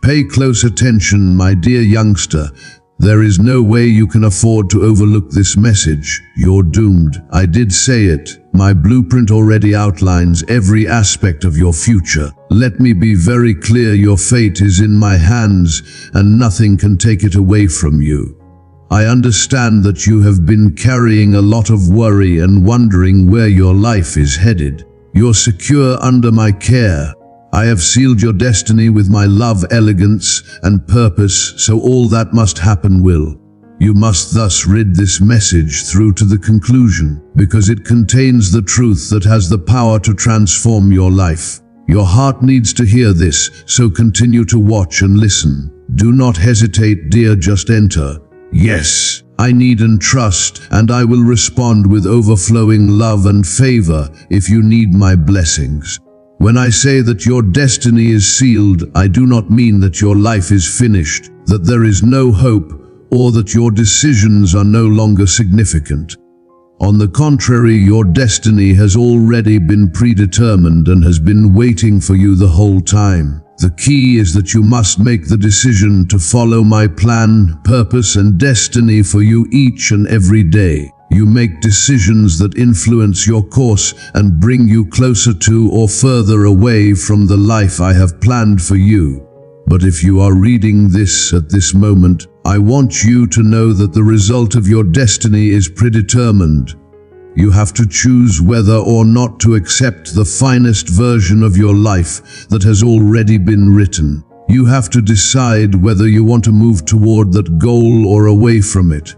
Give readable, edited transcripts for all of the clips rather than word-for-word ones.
Pay close attention, my dear youngster. There is no way you can afford to overlook this message. You're doomed. I did say it. My blueprint already outlines every aspect of your future. Let me be very clear, your fate is in my hands, and nothing can take it away from you. I understand that you have been carrying a lot of worry and wondering where your life is headed. You're secure under my care. I have sealed your destiny with my love, elegance, and purpose, so all that must happen will. You must thus read this message through to the conclusion, because it contains the truth that has the power to transform your life. Your heart needs to hear this, so continue to watch and listen. Do not hesitate, dear, just enter. Yes, I need and trust, and I will respond with overflowing love and favor if you need my blessings. When I say that your destiny is sealed, I do not mean that your life is finished, that there is no hope, or that your decisions are no longer significant. On the contrary, your destiny has already been predetermined and has been waiting for you the whole time. The key is that you must make the decision to follow my plan, purpose, and destiny for you each and every day. You make decisions that influence your course and bring you closer to or further away from the life I have planned for you. But if you are reading this at this moment, I want you to know that the result of your destiny is predetermined. You have to choose whether or not to accept the finest version of your life that has already been written. You have to decide whether you want to move toward that goal or away from it.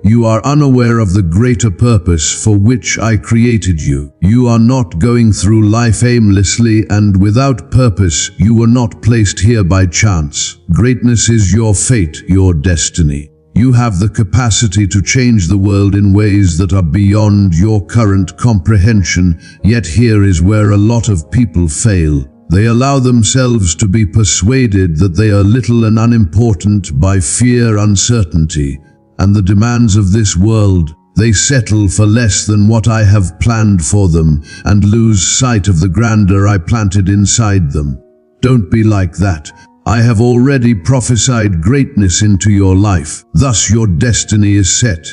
You are unaware of the greater purpose for which I created you. You are not going through life aimlessly and without purpose. You were not placed here by chance. Greatness is your fate, your destiny. You have the capacity to change the world in ways that are beyond your current comprehension, yet here is where a lot of people fail. They allow themselves to be persuaded that they are little and unimportant by fear, uncertainty, and the demands of this world. They settle for less than what I have planned for them and lose sight of the grandeur I planted inside them. Don't be like that. I have already prophesied greatness into your life. Thus your destiny is set.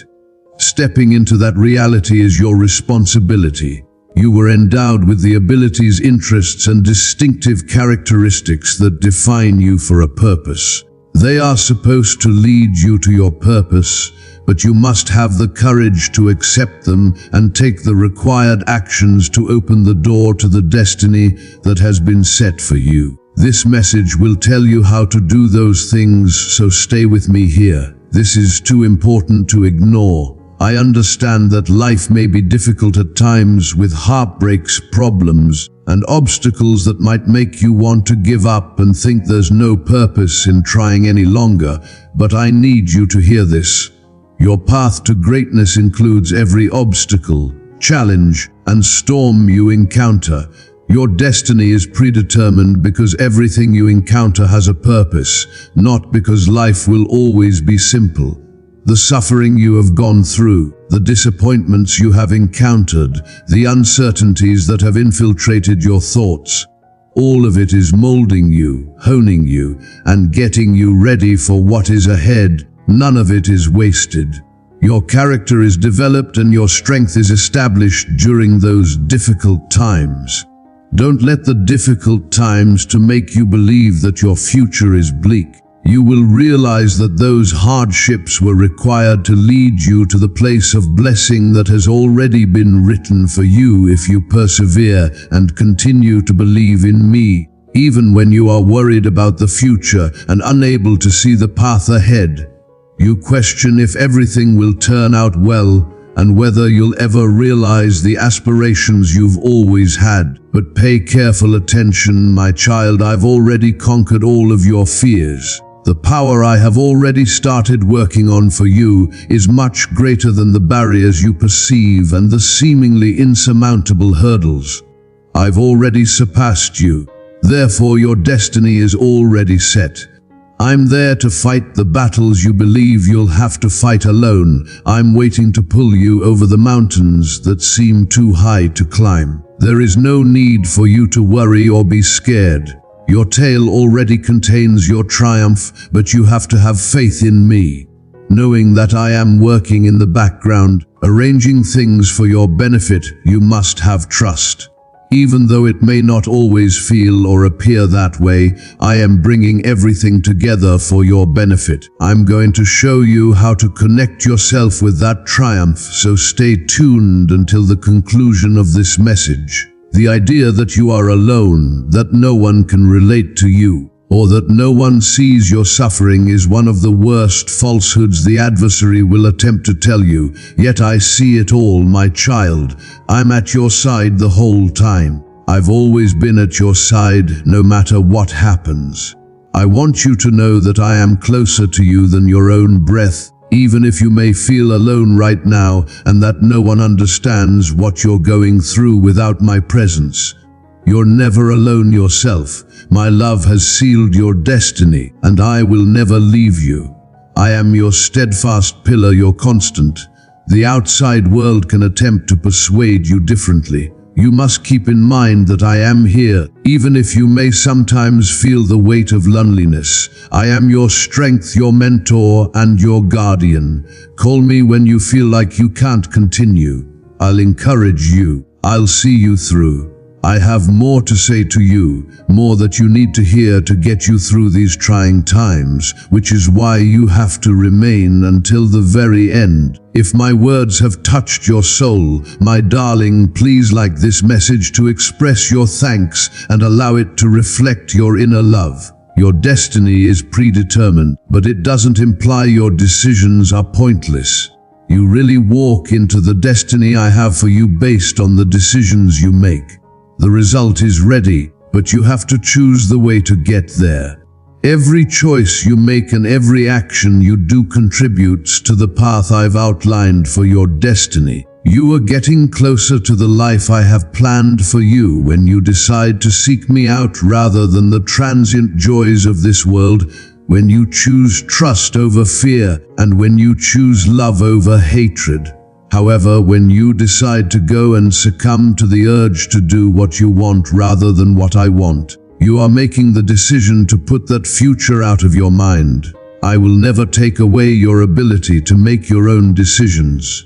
Stepping into that reality is your responsibility. You were endowed with the abilities, interests, and distinctive characteristics that define you for a purpose. They are supposed to lead you to your purpose, but you must have the courage to accept them and take the required actions to open the door to the destiny that has been set for you. This message will tell you how to do those things, so stay with me here. This is too important to ignore. I understand that life may be difficult at times, with heartbreaks, problems, and obstacles that might make you want to give up and think there's no purpose in trying any longer, but I need you to hear this. Your path to greatness includes every obstacle, challenge, and storm you encounter. Your destiny is predetermined because everything you encounter has a purpose, not because life will always be simple. The suffering you have gone through, the disappointments you have encountered, the uncertainties that have infiltrated your thoughts, all of it is molding you, honing you, and getting you ready for what is ahead. None of it is wasted. Your character is developed and your strength is established during those difficult times. Don't let the difficult times to make you believe that your future is bleak. You will realize that those hardships were required to lead you to the place of blessing that has already been written for you if you persevere and continue to believe in me, even when you are worried about the future and unable to see the path ahead. You question if everything will turn out well and whether you'll ever realize the aspirations you've always had. But pay careful attention, my child. I've already conquered all of your fears. The power I have already started working on for you is much greater than the barriers you perceive and the seemingly insurmountable hurdles. I've already surpassed you. Therefore, your destiny is already set. I'm there to fight the battles you believe you'll have to fight alone. I'm waiting to pull you over the mountains that seem too high to climb. There is no need for you to worry or be scared. Your tale already contains your triumph, but you have to have faith in me, knowing that I am working in the background, arranging things for your benefit. You must have trust. Even though it may not always feel or appear that way, I am bringing everything together for your benefit. I'm going to show you how to connect yourself with that triumph, so stay tuned until the conclusion of this message. The idea that you are alone, that no one can relate to you, or that no one sees your suffering is one of the worst falsehoods the adversary will attempt to tell you. Yet I see it all, my child. I'm at your side the whole time. I've always been at your side, no matter what happens. I want you to know that I am closer to you than your own breath, even if you may feel alone right now, and that no one understands what you're going through without my presence. You're never alone yourself. My love has sealed your destiny, and I will never leave you. I am your steadfast pillar, your constant. The outside world can attempt to persuade you differently. You must keep in mind that I am here, even if you may sometimes feel the weight of loneliness. I am your strength, your mentor, and your guardian. Call me when you feel like you can't continue. I'll encourage you. I'll see you through. I have more to say to you, more that you need to hear to get you through these trying times, which is why you have to remain until the very end. If my words have touched your soul, my darling, please like this message to express your thanks and allow it to reflect your inner love. Your destiny is predetermined, but it doesn't imply your decisions are pointless. You really walk into the destiny I have for you based on the decisions you make. The result is ready, but you have to choose the way to get there. Every choice you make and every action you do contributes to the path I've outlined for your destiny. You are getting closer to the life I have planned for you when you decide to seek me out rather than the transient joys of this world, when you choose trust over fear, and when you choose love over hatred. However, when you decide to go and succumb to the urge to do what you want rather than what I want, you are making the decision to put that future out of your mind. I will never take away your ability to make your own decisions.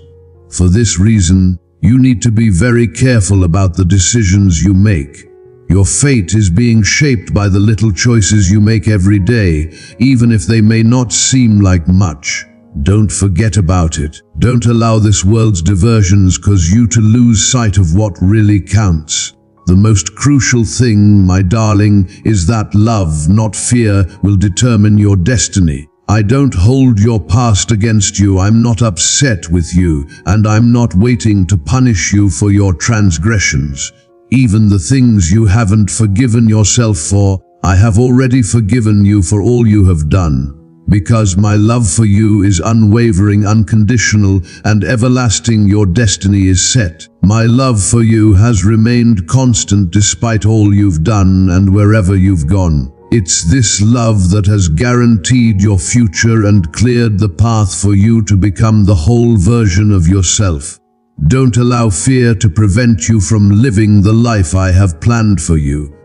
For this reason, you need to be very careful about the decisions you make. Your fate is being shaped by the little choices you make every day, even if they may not seem like much. Don't forget about it. Don't allow this world's diversions cause you to lose sight of what really counts. The most crucial thing, my darling, is that love, not fear, will determine your destiny. I don't hold your past against you. I'm not upset with you, and I'm not waiting to punish you for your transgressions. Even the things you haven't forgiven yourself for, I have already forgiven you for all you have done. Because my love for you is unwavering, unconditional, and everlasting, your destiny is set. My love for you has remained constant despite all you've done and wherever you've gone. It's this love that has guaranteed your future and cleared the path for you to become the whole version of yourself. Don't allow fear to prevent you from living the life I have planned for you.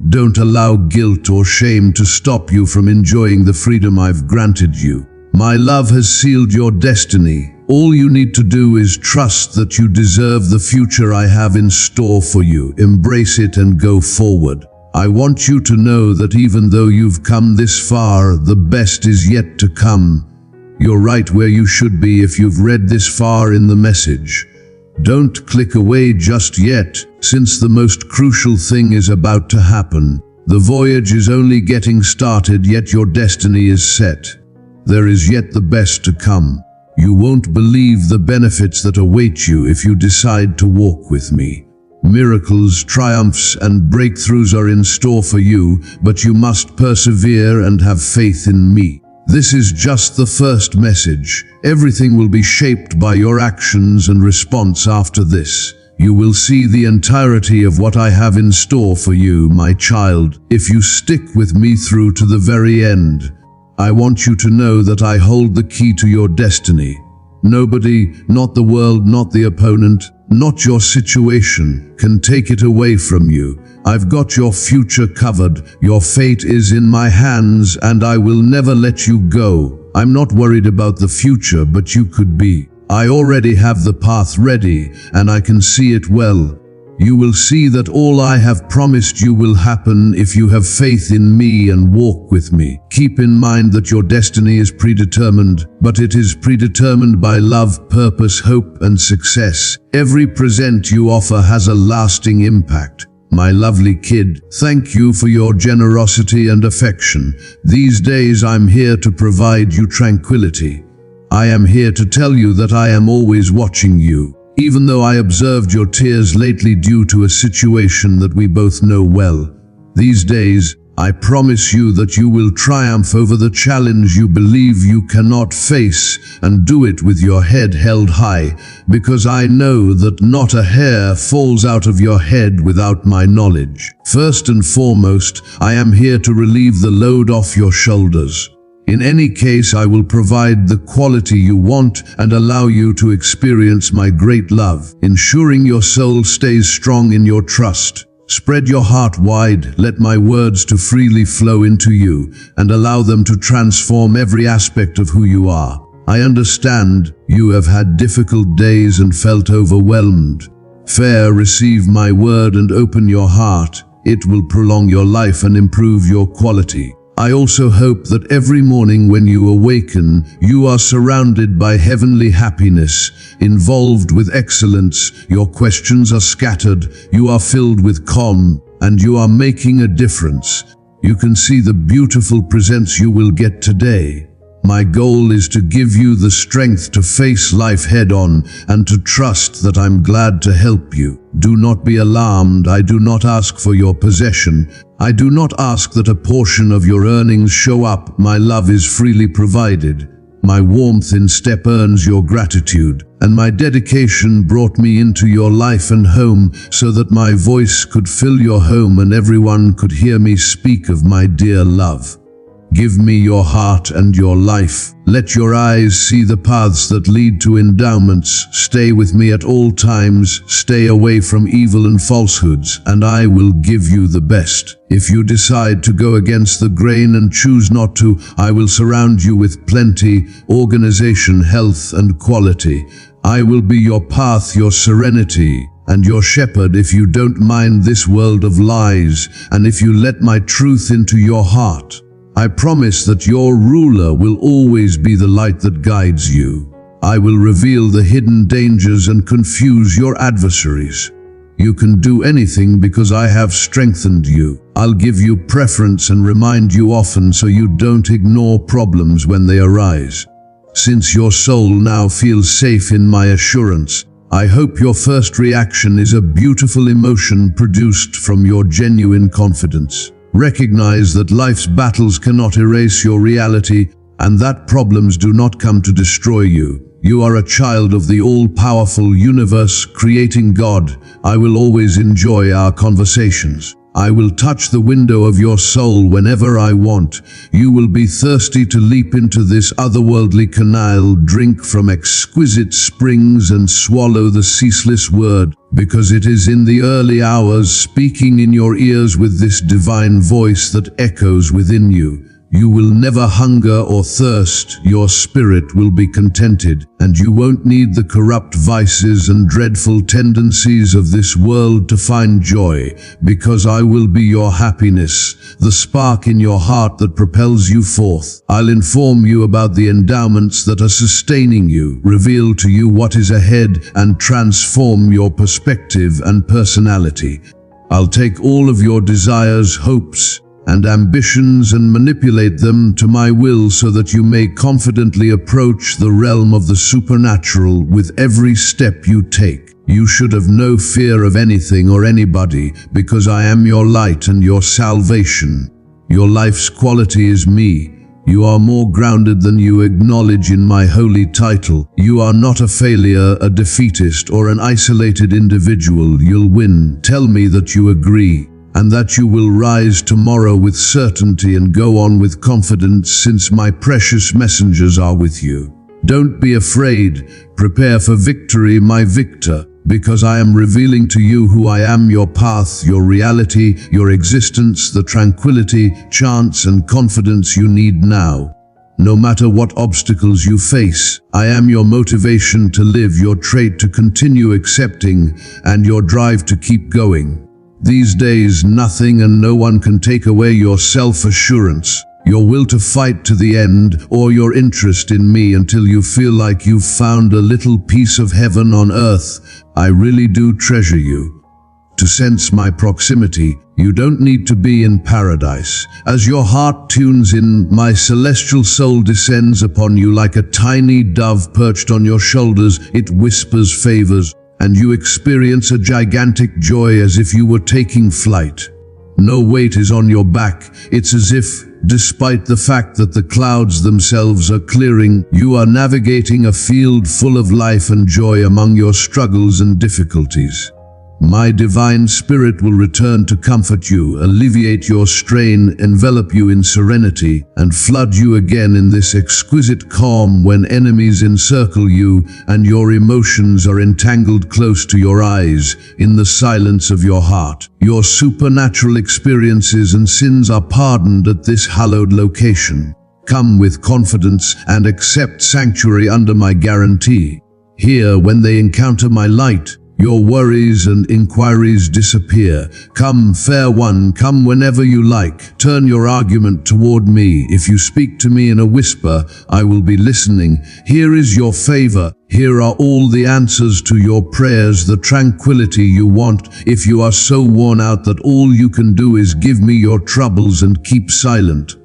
Don't allow guilt or shame to stop you from enjoying the freedom I've granted you. My love has sealed your destiny. All you need to do is trust that you deserve the future I have in store for you. Embrace it and go forward. I want you to know that even though you've come this far, the best is yet to come. You're right where you should be if you've read this far in the message. Don't click away just yet, since the most crucial thing is about to happen. The voyage is only getting started, yet your destiny is set. There is yet the best to come. You won't believe the benefits that await you if you decide to walk with me. Miracles, triumphs, and breakthroughs are in store for you, but you must persevere and have faith in me. This is just the first message. Everything will be shaped by your actions and response after this. You will see the entirety of what I have in store for you, my child, if you stick with me through to the very end. I want you to know that I hold the key to your destiny. Nobody, not the world, not the opponent, not your situation, can take it away from you. I've got your future covered. Your fate is in my hands, and I will never let you go. I'm not worried about the future, but you could be. I already have the path ready, and I can see it well. You will see that all I have promised you will happen if you have faith in me and walk with me. Keep in mind that your destiny is predetermined, but it is predetermined by love, purpose, hope, and success. Every present you offer has a lasting impact. My lovely kid, thank you for your generosity and affection. These days I'm here to provide you tranquility. I am here to tell you that I am always watching you. Even though I observed your tears lately due to a situation that we both know well, these days, I promise you that you will triumph over the challenge you believe you cannot face, and do it with your head held high, because I know that not a hair falls out of your head without my knowledge. First and foremost, I am here to relieve the load off your shoulders. In any case, I will provide the quality you want and allow you to experience my great love, ensuring your soul stays strong in your trust. Spread your heart wide, let my words to freely flow into you, and allow them to transform every aspect of who you are. I understand you have had difficult days and felt overwhelmed. Fair, receive my word and open your heart. It will prolong your life and improve your quality. I also hope that every morning when you awaken, you are surrounded by heavenly happiness, involved with excellence, your questions are scattered, you are filled with calm, and you are making a difference. You can see the beautiful presents you will get today. My goal is to give you the strength to face life head-on and to trust that I'm glad to help you. Do not be alarmed. I do not ask for your possession. I do not ask that a portion of your earnings show up. My love is freely provided. My warmth in step earns your gratitude, and my dedication brought me into your life and home so that my voice could fill your home and everyone could hear me speak of my dear love. Give me your heart and your life. Let your eyes see the paths that lead to endowments. Stay with me at all times. Stay away from evil and falsehoods, and I will give you the best. If you decide to go against the grain and choose not to, I will surround you with plenty, organization, health, and quality. I will be your path, your serenity, and your shepherd if you don't mind this world of lies, and if you let my truth into your heart. I promise that your ruler will always be the light that guides you. I will reveal the hidden dangers and confuse your adversaries. You can do anything because I have strengthened you. I'll give you preference and remind you often so you don't ignore problems when they arise. Since your soul now feels safe in my assurance, I hope your first reaction is a beautiful emotion produced from your genuine confidence. Recognize that life's battles cannot erase your reality and that problems do not come to destroy you. You are a child of the all-powerful universe, creating God. I will always enjoy our conversations. I will touch the window of your soul whenever I want. You will be thirsty to leap into this otherworldly canal, drink from exquisite springs and swallow the ceaseless word, because it is in the early hours speaking in your ears with this divine voice that echoes within you. You will never hunger or thirst, your spirit will be contented, and you won't need the corrupt vices and dreadful tendencies of this world to find joy, because I will be your happiness, the spark in your heart that propels you forth. I'll inform you about the endowments that are sustaining you, reveal to you what is ahead, and transform your perspective and personality. I'll take all of your desires, hopes, and ambitions and manipulate them to my will so that you may confidently approach the realm of the supernatural with every step you take. You should have no fear of anything or anybody, because I am your light and your salvation. Your life's quality is me. You are more grounded than you acknowledge in my holy title. You are not a failure, a defeatist, or an isolated individual. You'll win. Tell me that you agree, and that you will rise tomorrow with certainty and go on with confidence, since my precious messengers are with you. Don't be afraid. Prepare for victory, my victor. because I am revealing to you who I am, your path, your reality, your existence, the tranquility, chance, and confidence you need now. No matter what obstacles you face, I am your motivation to live, your trait to continue accepting, and your drive to keep going. These days, nothing and no one can take away your self-assurance, your will to fight to the end, or your interest in me until you feel like you've found a little piece of heaven on earth. I really do treasure you. To sense my proximity, you don't need to be in paradise. As your heart tunes in, my celestial soul descends upon you like a tiny dove perched on your shoulders. It whispers favors, and you experience a gigantic joy as if you were taking flight. No weight is on your back. It's as if, despite the fact that the clouds themselves are clearing, you are navigating a field full of life and joy among your struggles and difficulties. My divine spirit will return to comfort you, alleviate your strain, envelop you in serenity, and flood you again in this exquisite calm when enemies encircle you and your emotions are entangled close to your eyes. In the silence of your heart, your supernatural experiences and sins are pardoned at this hallowed location. Come with confidence and accept sanctuary under my guarantee. Here, when they encounter my light, your worries and inquiries disappear. Come, fair one, come whenever you like. Turn your argument toward me. If you speak to me in a whisper, I will be listening. Here is your favor. Here are all the answers to your prayers, the tranquility you want. If you are so worn out that all you can do is give me your troubles and keep silent.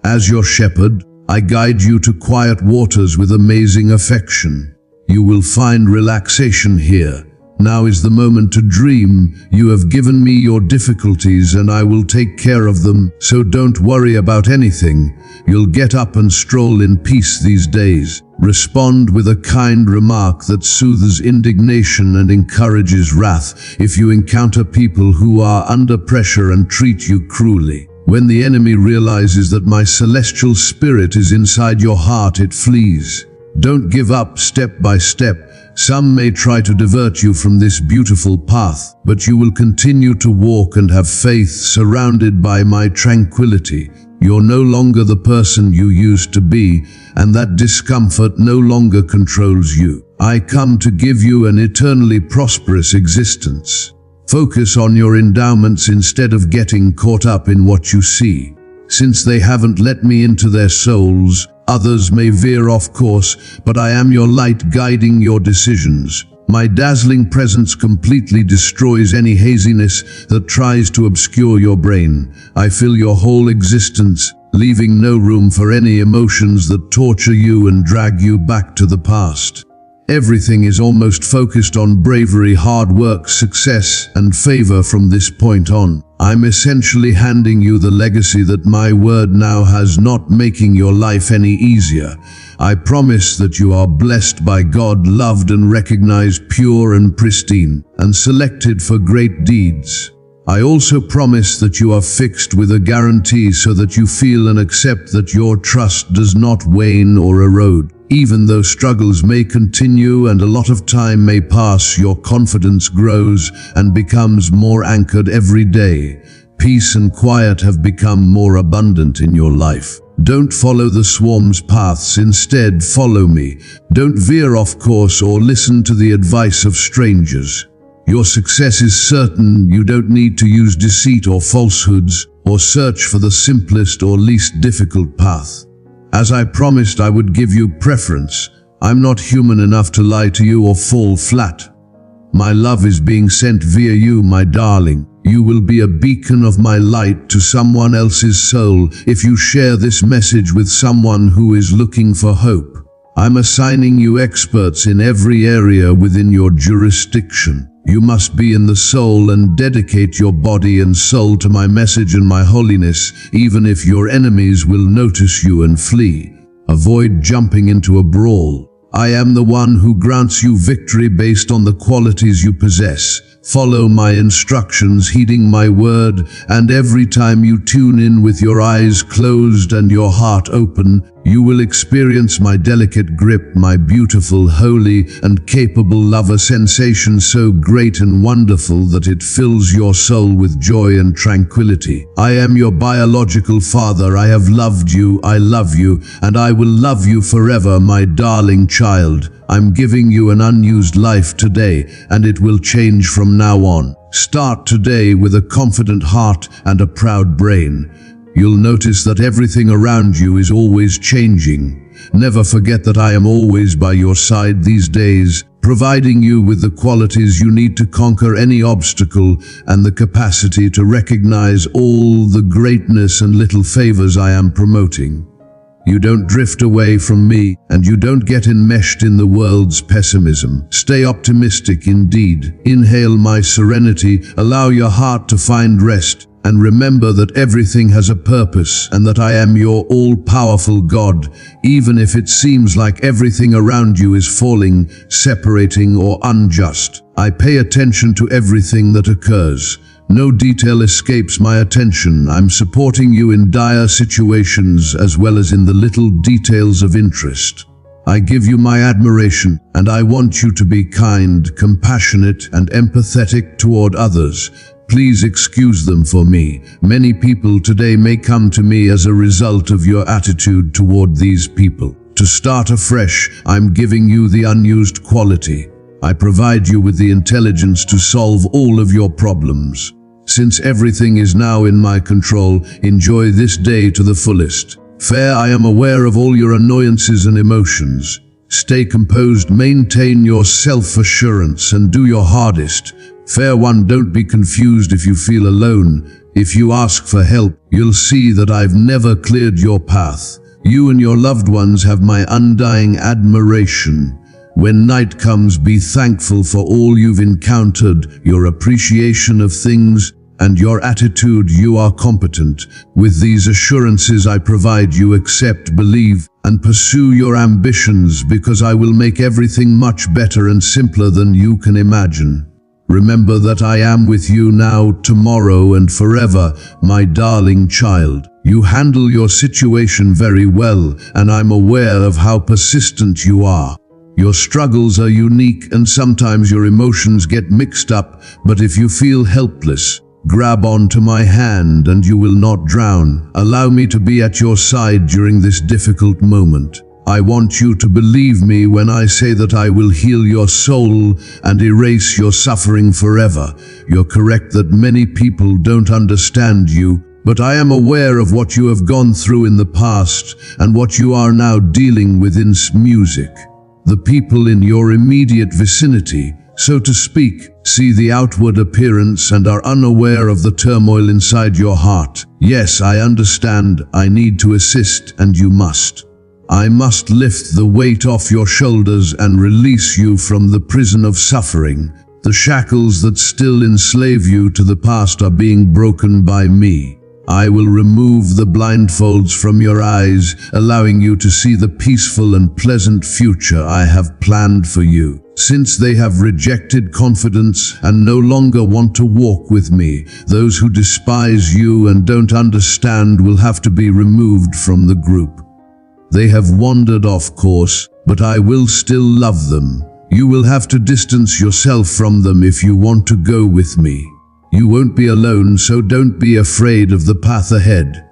As your shepherd, I guide you to quiet waters with amazing affection. You will find relaxation here. Now is the moment to dream. You have given me your difficulties and I will take care of them, so don't worry about anything. You'll get up and stroll in peace these days. Respond with a kind remark that soothes indignation and encourages wrath if you encounter people who are under pressure and treat you cruelly. When the enemy realizes that my celestial spirit is inside your heart, it flees. Don't give up step by step. Some may try to divert you from this beautiful path, but you will continue to walk and have faith, surrounded by my tranquility. You're no longer the person you used to be, and that discomfort no longer controls you. I come to give you an eternally prosperous existence. Focus on your endowments instead of getting caught up in what you see. Since they haven't let me into their souls, others may veer off course, but I am your light guiding your decisions. My dazzling presence completely destroys any haziness that tries to obscure your brain. I fill your whole existence, leaving no room for any emotions that torture you and drag you back to the past. Everything is almost focused on bravery, hard work, success, and favor from this point on. I'm essentially handing you the legacy that my word now has, not making your life any easier. I promise that you are blessed by God, loved and recognized, pure and pristine, and selected for great deeds. I also promise that you are fixed with a guarantee so that you feel and accept that your trust does not wane or erode. Even though struggles may continue and a lot of time may pass, your confidence grows and becomes more anchored every day. Peace and quiet have become more abundant in your life. Don't follow the swarm's paths, instead follow me. Don't veer off course or listen to the advice of strangers. Your success is certain. You don't need to use deceit or falsehoods, or search for the simplest or least difficult path. As I promised I would give you preference, I'm not human enough to lie to you or fall flat. My love is being sent via you, my darling. You will be a beacon of my light to someone else's soul if you share this message with someone who is looking for hope. I'm assigning you experts in every area within your jurisdiction. You must be in the soul and dedicate your body and soul to my message and my holiness, even if your enemies will notice you and flee. Avoid jumping into a brawl. I am the one who grants you victory based on the qualities you possess. Follow my instructions, heeding my word, and every time you tune in with your eyes closed and your heart open, You will experience my delicate grip, my beautiful, holy, and capable love, a sensation so great and wonderful that it fills your soul with joy and tranquility. I am your biological father. I have loved you, I love you, and I will love you forever, my darling child. I'm giving you an unused life today, and it will change from now on. Start today with a confident heart and a proud brain. You'll notice that everything around you is always changing. Never forget that I am always by your side these days, providing you with the qualities you need to conquer any obstacle and the capacity to recognize all the greatness and little favors I am promoting. You don't drift away from me, and you don't get enmeshed in the world's pessimism. Stay optimistic indeed. Inhale my serenity, allow your heart to find rest, and remember that everything has a purpose and that I am your all-powerful God, even if it seems like everything around you is falling, separating, or unjust. I pay attention to everything that occurs. No detail escapes my attention. I'm supporting you in dire situations as well as in the little details of interest. I give you my admiration, and I want you to be kind, compassionate, and empathetic toward others. Please excuse them for me. Many people today may come to me as a result of your attitude toward these people. To start afresh, I'm giving you the unused quality. I provide you with the intelligence to solve all of your problems. Since everything is now in my control, enjoy this day to the fullest. Fair, I am aware of all your annoyances and emotions. Stay composed, maintain your self-assurance, and do your hardest. Fair one, don't be confused if you feel alone. If you ask for help, you'll see that I've never cleared your path. You and your loved ones have my undying admiration. When night comes, be thankful for all you've encountered, your appreciation of things, and your attitude. You are competent. With these assurances I provide you, accept, believe, and pursue your ambitions, because I will make everything much better and simpler than you can imagine. Remember that I am with you now, tomorrow, and forever, my darling child. You handle your situation very well, and I'm aware of how persistent you are. Your struggles are unique, and sometimes your emotions get mixed up, but if you feel helpless, grab onto my hand and you will not drown. Allow me to be at your side during this difficult moment. I want you to believe me when I say that I will heal your soul and erase your suffering forever. You're correct that many people don't understand you, but I am aware of what you have gone through in the past and what you are now dealing with in music. The people in your immediate vicinity, so to speak, see the outward appearance and are unaware of the turmoil inside your heart. Yes, I understand. I need to assist, and you must. I must lift the weight off your shoulders and release you from the prison of suffering. The shackles that still enslave you to the past are being broken by me. I will remove the blindfolds from your eyes, allowing you to see the peaceful and pleasant future I have planned for you. Since they have rejected confidence and no longer want to walk with me, those who despise you and don't understand will have to be removed from the group. They have wandered off course, but I will still love them. You will have to distance yourself from them if you want to go with me. You won't be alone, so don't be afraid of the path ahead.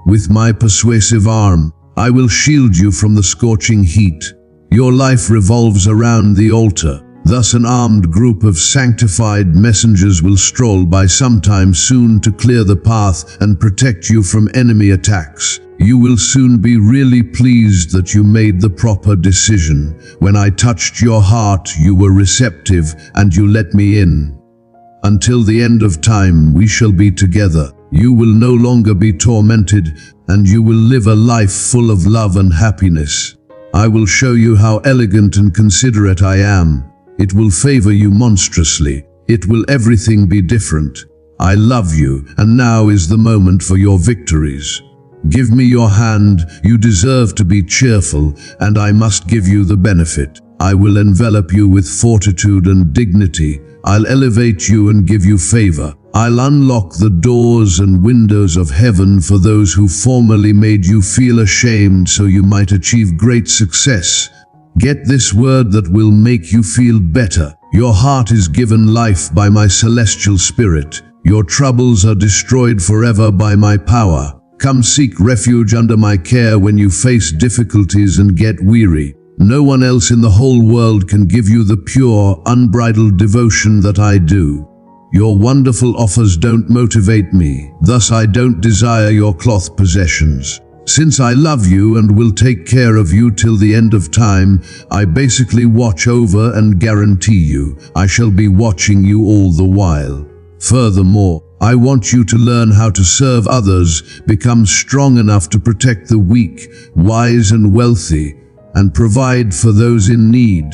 With my persuasive arm, I will shield you from the scorching heat. Your life revolves around the altar. Thus an armed group of sanctified messengers will stroll by sometime soon to clear the path and protect you from enemy attacks. You will soon be really pleased that you made the proper decision. When I touched your heart, you were receptive and you let me in. Until the end of time, we shall be together. You will no longer be tormented, and you will live a life full of love and happiness. I will show you how elegant and considerate I am. It will favor you monstrously. It will everything be different. I love you, and now is the moment for your victories. Give me your hand. You deserve to be cheerful, and I must give you the benefit. I will envelop you with fortitude and dignity. I'll elevate you and give you favor. I'll unlock the doors and windows of heaven for those who formerly made you feel ashamed so you might achieve great success. Get this word that will make you feel better. Your heart is given life by my celestial spirit. Your troubles are destroyed forever by my power. Come seek refuge under my care when you face difficulties and get weary. No one else in the whole world can give you the pure, unbridled devotion that I do. Your wonderful offers don't motivate me, thus I don't desire your cloth possessions. Since I love you and will take care of you till the end of time, I basically watch over and guarantee you, I shall be watching you all the while. Furthermore, I want you to learn how to serve others, become strong enough to protect the weak, wise and wealthy, and provide for those in need.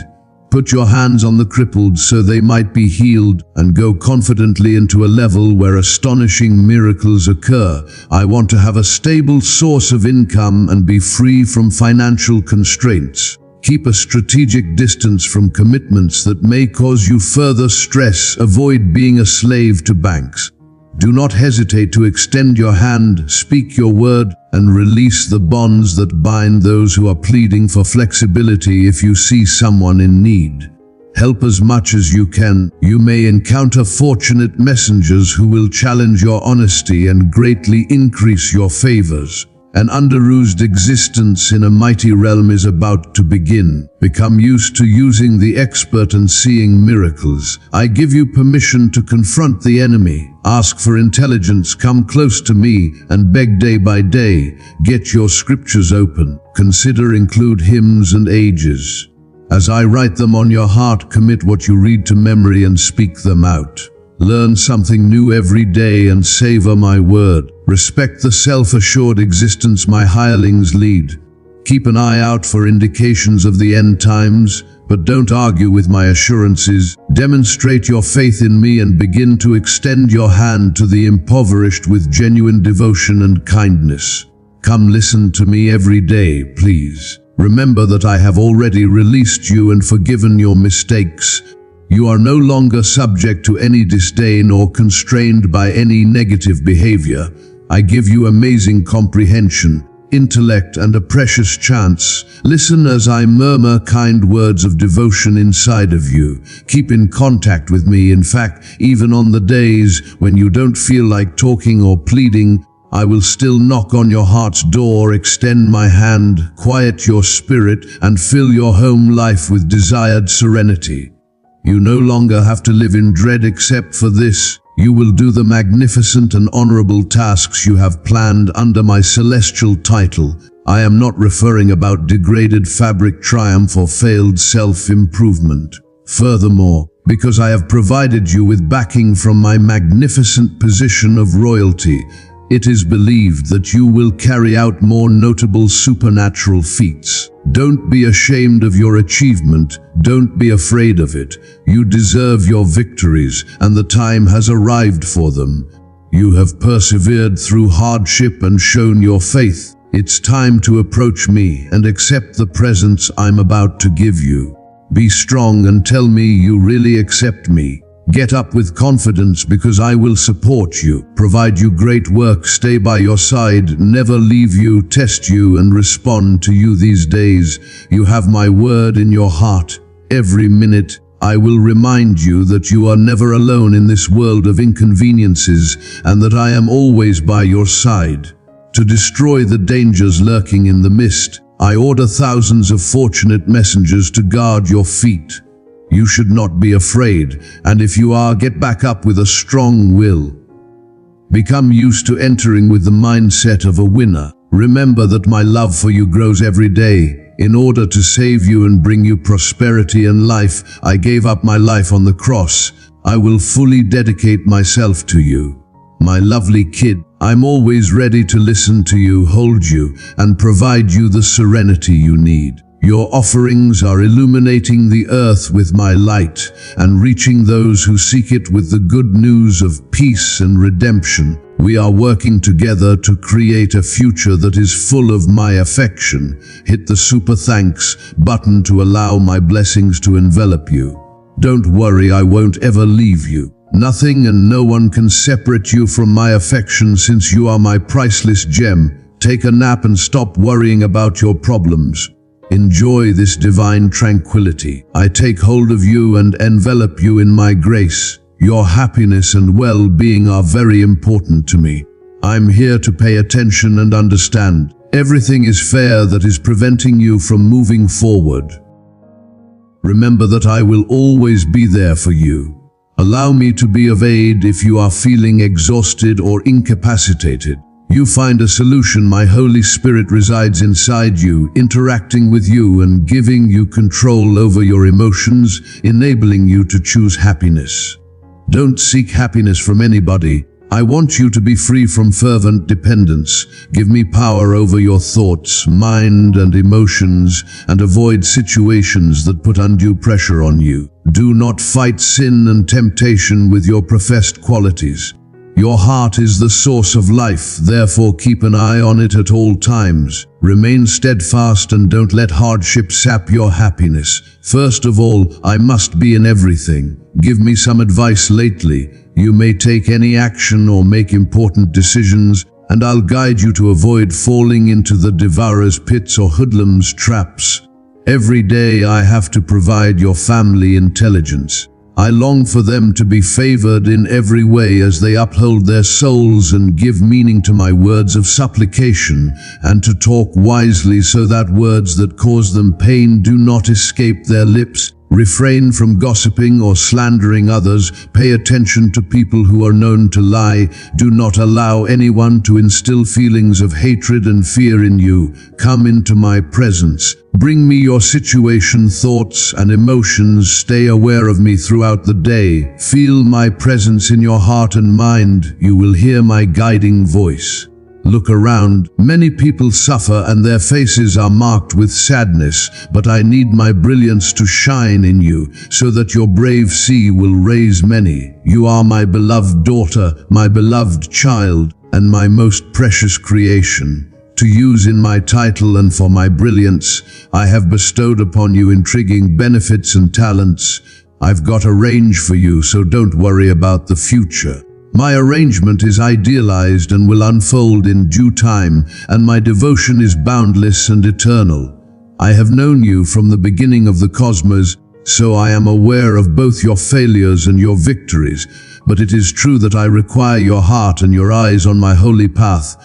Put your hands on the crippled so they might be healed, and go confidently into a level where astonishing miracles occur. I want to have a stable source of income and be free from financial constraints. Keep a strategic distance from commitments that may cause you further stress. Avoid being a slave to banks. Do not hesitate to extend your hand, speak your word, and release the bonds that bind those who are pleading for flexibility if you see someone in need. Help as much as you can. You may encounter fortunate messengers who will challenge your honesty and greatly increase your favors. An under-used existence in a mighty realm is about to begin. Become used to using the expert and seeing miracles. I give you permission to confront the enemy. Ask for intelligence, come close to me, and beg day by day. Get your scriptures open. Consider, include hymns and ages. As I write them on your heart, commit what you read to memory and speak them out. Learn something new every day and savor my word. Respect the self-assured existence my hirelings lead. Keep an eye out for indications of the end times, but don't argue with my assurances. Demonstrate your faith in me and begin to extend your hand to the impoverished with genuine devotion and kindness. Come listen to me every day, please. Remember that I have already released you and forgiven your mistakes. You are no longer subject to any disdain or constrained by any negative behavior. I give you amazing comprehension, intellect, and a precious chance. Listen as I murmur kind words of devotion inside of you. Keep in contact with me. In fact, even on the days when you don't feel like talking or pleading, I will still knock on your heart's door, extend my hand, quiet your spirit, and fill your home life with desired serenity. You no longer have to live in dread except for this. You will do the magnificent and honorable tasks you have planned under my celestial title. I am not referring about degraded fabric triumph or failed self-improvement. Furthermore, because I have provided you with backing from my magnificent position of royalty, it is believed that you will carry out more notable supernatural feats. Don't be ashamed of your achievement. Don't be afraid of it. You deserve your victories, and the time has arrived for them. You have persevered through hardship and shown your faith. It's time to approach me and accept the presents I'm about to give you. Be strong and tell me you really accept me. Get up with confidence because I will support you, provide you great work, stay by your side, never leave you, test you, and respond to you these days. You have my word in your heart. Every minute, I will remind you that you are never alone in this world of inconveniences and that I am always by your side. To destroy the dangers lurking in the mist, I order thousands of fortunate messengers to guard your feet. You should not be afraid, and if you are, get back up with a strong will. Become used to entering with the mindset of a winner. Remember that my love for you grows every day. In order to save you and bring you prosperity and life, I gave up my life on the cross. I will fully dedicate myself to you. My lovely kid, I'm always ready to listen to you, hold you, and provide you the serenity you need. Your offerings are illuminating the earth with my light and reaching those who seek it with the good news of peace and redemption. We are working together to create a future that is full of my affection. Hit the super thanks button to allow my blessings to envelop you. Don't worry, I won't ever leave you. Nothing and no one can separate you from my affection, since you are my priceless gem. Take a nap and stop worrying about your problems. Enjoy this divine tranquility. I take hold of you and envelop you in my grace. Your happiness and well-being are very important to me. I'm here to pay attention and understand. Everything is fair that is preventing you from moving forward. Remember that I will always be there for you. Allow me to be of aid if you are feeling exhausted or incapacitated. You find a solution. My Holy Spirit resides inside you, interacting with you and giving you control over your emotions, enabling you to choose happiness. Don't seek happiness from anybody. I want you to be free from fervent dependence. Give me power over your thoughts, mind, and emotions, and avoid situations that put undue pressure on you. Do not fight sin and temptation with your professed qualities. Your heart is the source of life, therefore keep an eye on it at all times. Remain steadfast and don't let hardship sap your happiness. First of all, I must be in everything. Give me some advice lately. You may take any action or make important decisions, and I'll guide you to avoid falling into the devourer's pits or hoodlum's traps. Every day I have to provide your family intelligence. I long for them to be favored in every way as they uphold their souls and give meaning to my words of supplication, and to talk wisely so that words that cause them pain do not escape their lips. Refrain from gossiping or slandering others. Pay attention to people who are known to lie. Do not allow anyone to instill feelings of hatred and fear in you. Come into my presence. Bring me your situation, thoughts, and emotions. Stay aware of me throughout the day. Feel my presence in your heart and mind. You will hear my guiding voice. Look around. Many people suffer and their faces are marked with sadness, but I need my brilliance to shine in you, so that your brave sea will raise many. You are my beloved daughter, my beloved child, and my most precious creation. To use in my title and for my brilliance, I have bestowed upon you intriguing benefits and talents. I've got a range for you, so don't worry about the future. My arrangement is idealized and will unfold in due time, and my devotion is boundless and eternal. I have known you from the beginning of the cosmos, so I am aware of both your failures and your victories, but it is true that I require your heart and your eyes on my holy path.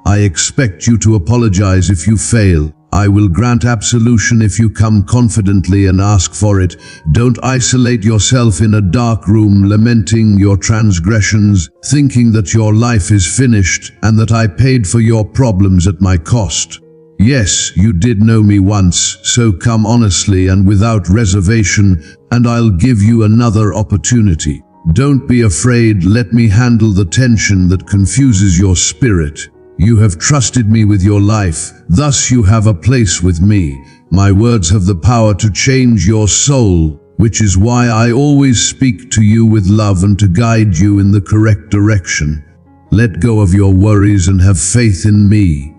I expect you to apologize if you fail. I will grant absolution if you come confidently and ask for it. Don't isolate yourself in a dark room lamenting your transgressions, thinking that your life is finished and that I paid for your problems at my cost. Yes, you did know me once, so come honestly and without reservation, and I'll give you another opportunity. Don't be afraid. Let me handle the tension that confuses your spirit. You have trusted me with your life, thus you have a place with me. My words have the power to change your soul, which is why I always speak to you with love and to guide you in the correct direction. Let go of your worries and have faith in me.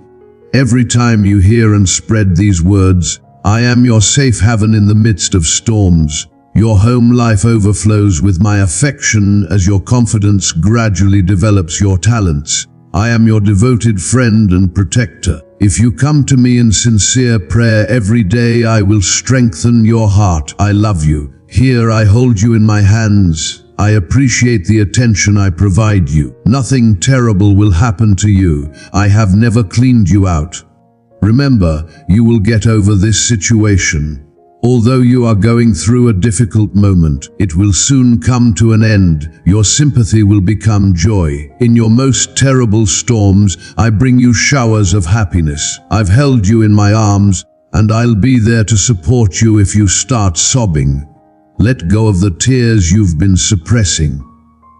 Every time you hear and spread these words, I am your safe haven in the midst of storms. Your home life overflows with my affection as your confidence gradually develops your talents. I am your devoted friend and protector. If you come to me in sincere prayer every day, I will strengthen your heart. I love you. Here I hold you in my hands. I appreciate the attention I provide you. Nothing terrible will happen to you. I have never cleaned you out. Remember, you will get over this situation. Although you are going through a difficult moment, it will soon come to an end. Your sympathy will become joy. In your most terrible storms, I bring you showers of happiness. I've held you in my arms, and I'll be there to support you if you start sobbing. Let go of the tears you've been suppressing.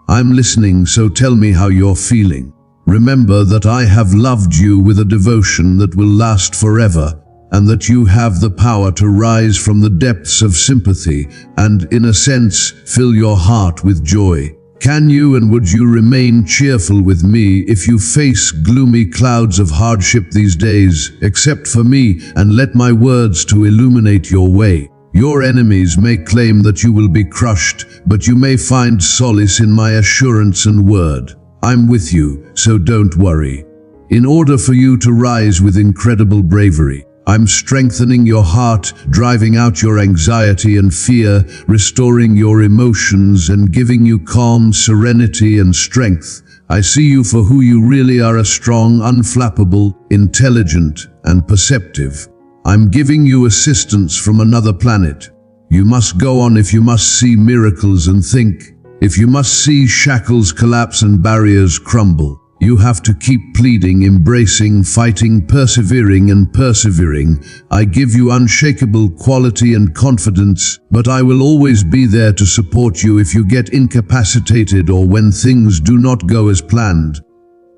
I'm listening, so tell me how you're feeling. Remember that I have loved you with a devotion that will last forever, and that you have the power to rise from the depths of sympathy and, in a sense, fill your heart with joy. Can you and would you remain cheerful with me if you face gloomy clouds of hardship these days? Accept for me and let my words to illuminate your way. Your enemies may claim that you will be crushed, but you may find solace in my assurance and word. I'm with you, so don't worry. In order for you to rise with incredible bravery, I'm strengthening your heart, driving out your anxiety and fear, restoring your emotions and giving you calm, serenity and strength. I see you for who you really are, a strong, unflappable, intelligent and perceptive. I'm giving you assistance from another planet. You must go on if you must see miracles and think. If you must see shackles collapse and barriers crumble. You have to keep pleading, embracing, fighting, persevering and persevering. I give you unshakable quality and confidence, but I will always be there to support you if you get incapacitated or when things do not go as planned.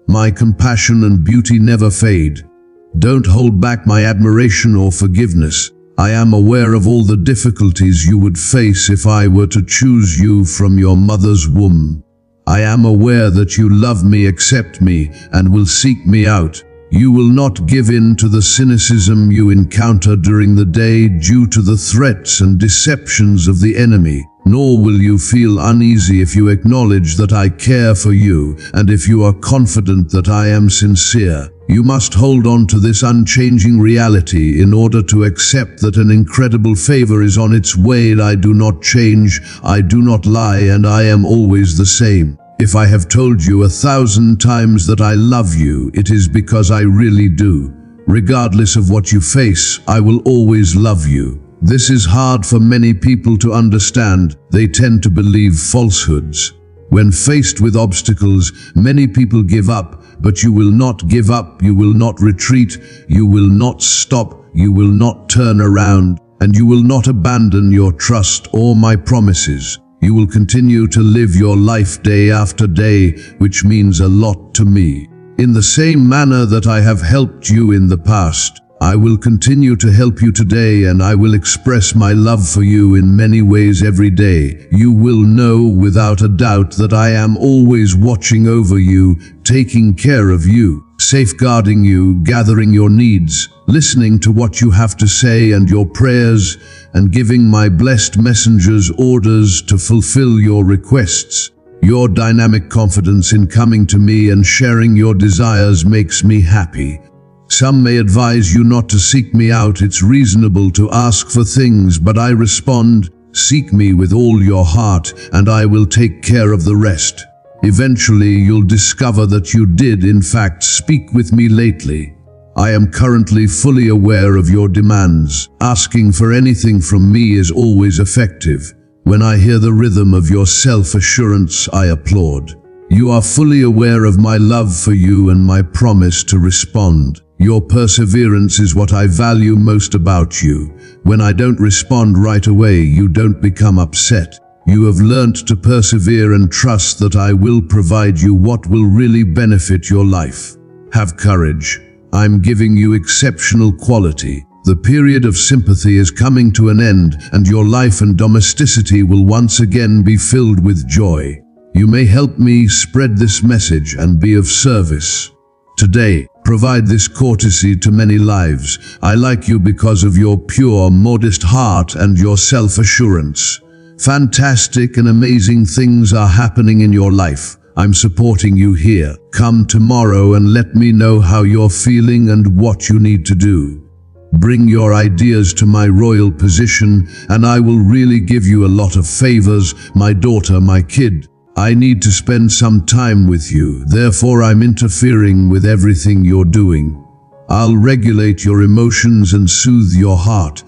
My compassion and beauty never fade. Don't hold back my admiration or forgiveness. I am aware of all the difficulties you would face if I were to choose you from your mother's womb. I am aware that you love me, accept me, and will seek me out. You will not give in to the cynicism you encounter during the day due to the threats and deceptions of the enemy, nor will you feel uneasy if you acknowledge that I care for you and if you are confident that I am sincere. You must hold on to this unchanging reality in order to accept that an incredible favor is on its way. I do not change, I do not lie, and I am always the same. If I have told you 1,000 times that I love you, it is because I really do. Regardless of what you face, I will always love you. This is hard for many people to understand. They tend to believe falsehoods. When faced with obstacles, many people give up. But you will not give up, you will not retreat, you will not stop, you will not turn around, and you will not abandon your trust or my promises. You will continue to live your life day after day, which means a lot to me. In the same manner that I have helped you in the past, I will continue to help you today, and I will express my love for you in many ways every day. You will know without a doubt that I am always watching over you, taking care of you, safeguarding you, gathering your needs, listening to what you have to say and your prayers, and giving my blessed messengers orders to fulfill your requests. Your dynamic confidence in coming to me and sharing your desires makes me happy. Some may advise you not to seek me out. It's reasonable to ask for things, but I respond, seek me with all your heart, and I will take care of the rest. Eventually, you'll discover that you did, in fact, speak with me lately. I am currently fully aware of your demands. Asking for anything from me is always effective. When I hear the rhythm of your self-assurance, I applaud. You are fully aware of my love for you and my promise to respond. Your perseverance is what I value most about you. When I don't respond right away, you don't become upset. You have learnt to persevere and trust that I will provide you what will really benefit your life. Have courage. I'm giving you exceptional quality. The period of sympathy is coming to an end, and your life and domesticity will once again be filled with joy. You may help me spread this message and be of service. Today, provide this courtesy to many lives. I like you because of your pure, modest heart and your self-assurance. Fantastic and amazing things are happening in your life. I'm supporting you here. Come tomorrow and let me know how you're feeling and what you need to do. Bring your ideas to my royal position, and I will really give you a lot of favors, my daughter, my kid. I need to spend some time with you, therefore I'm interfering with everything you're doing. I'll regulate your emotions and soothe your heart.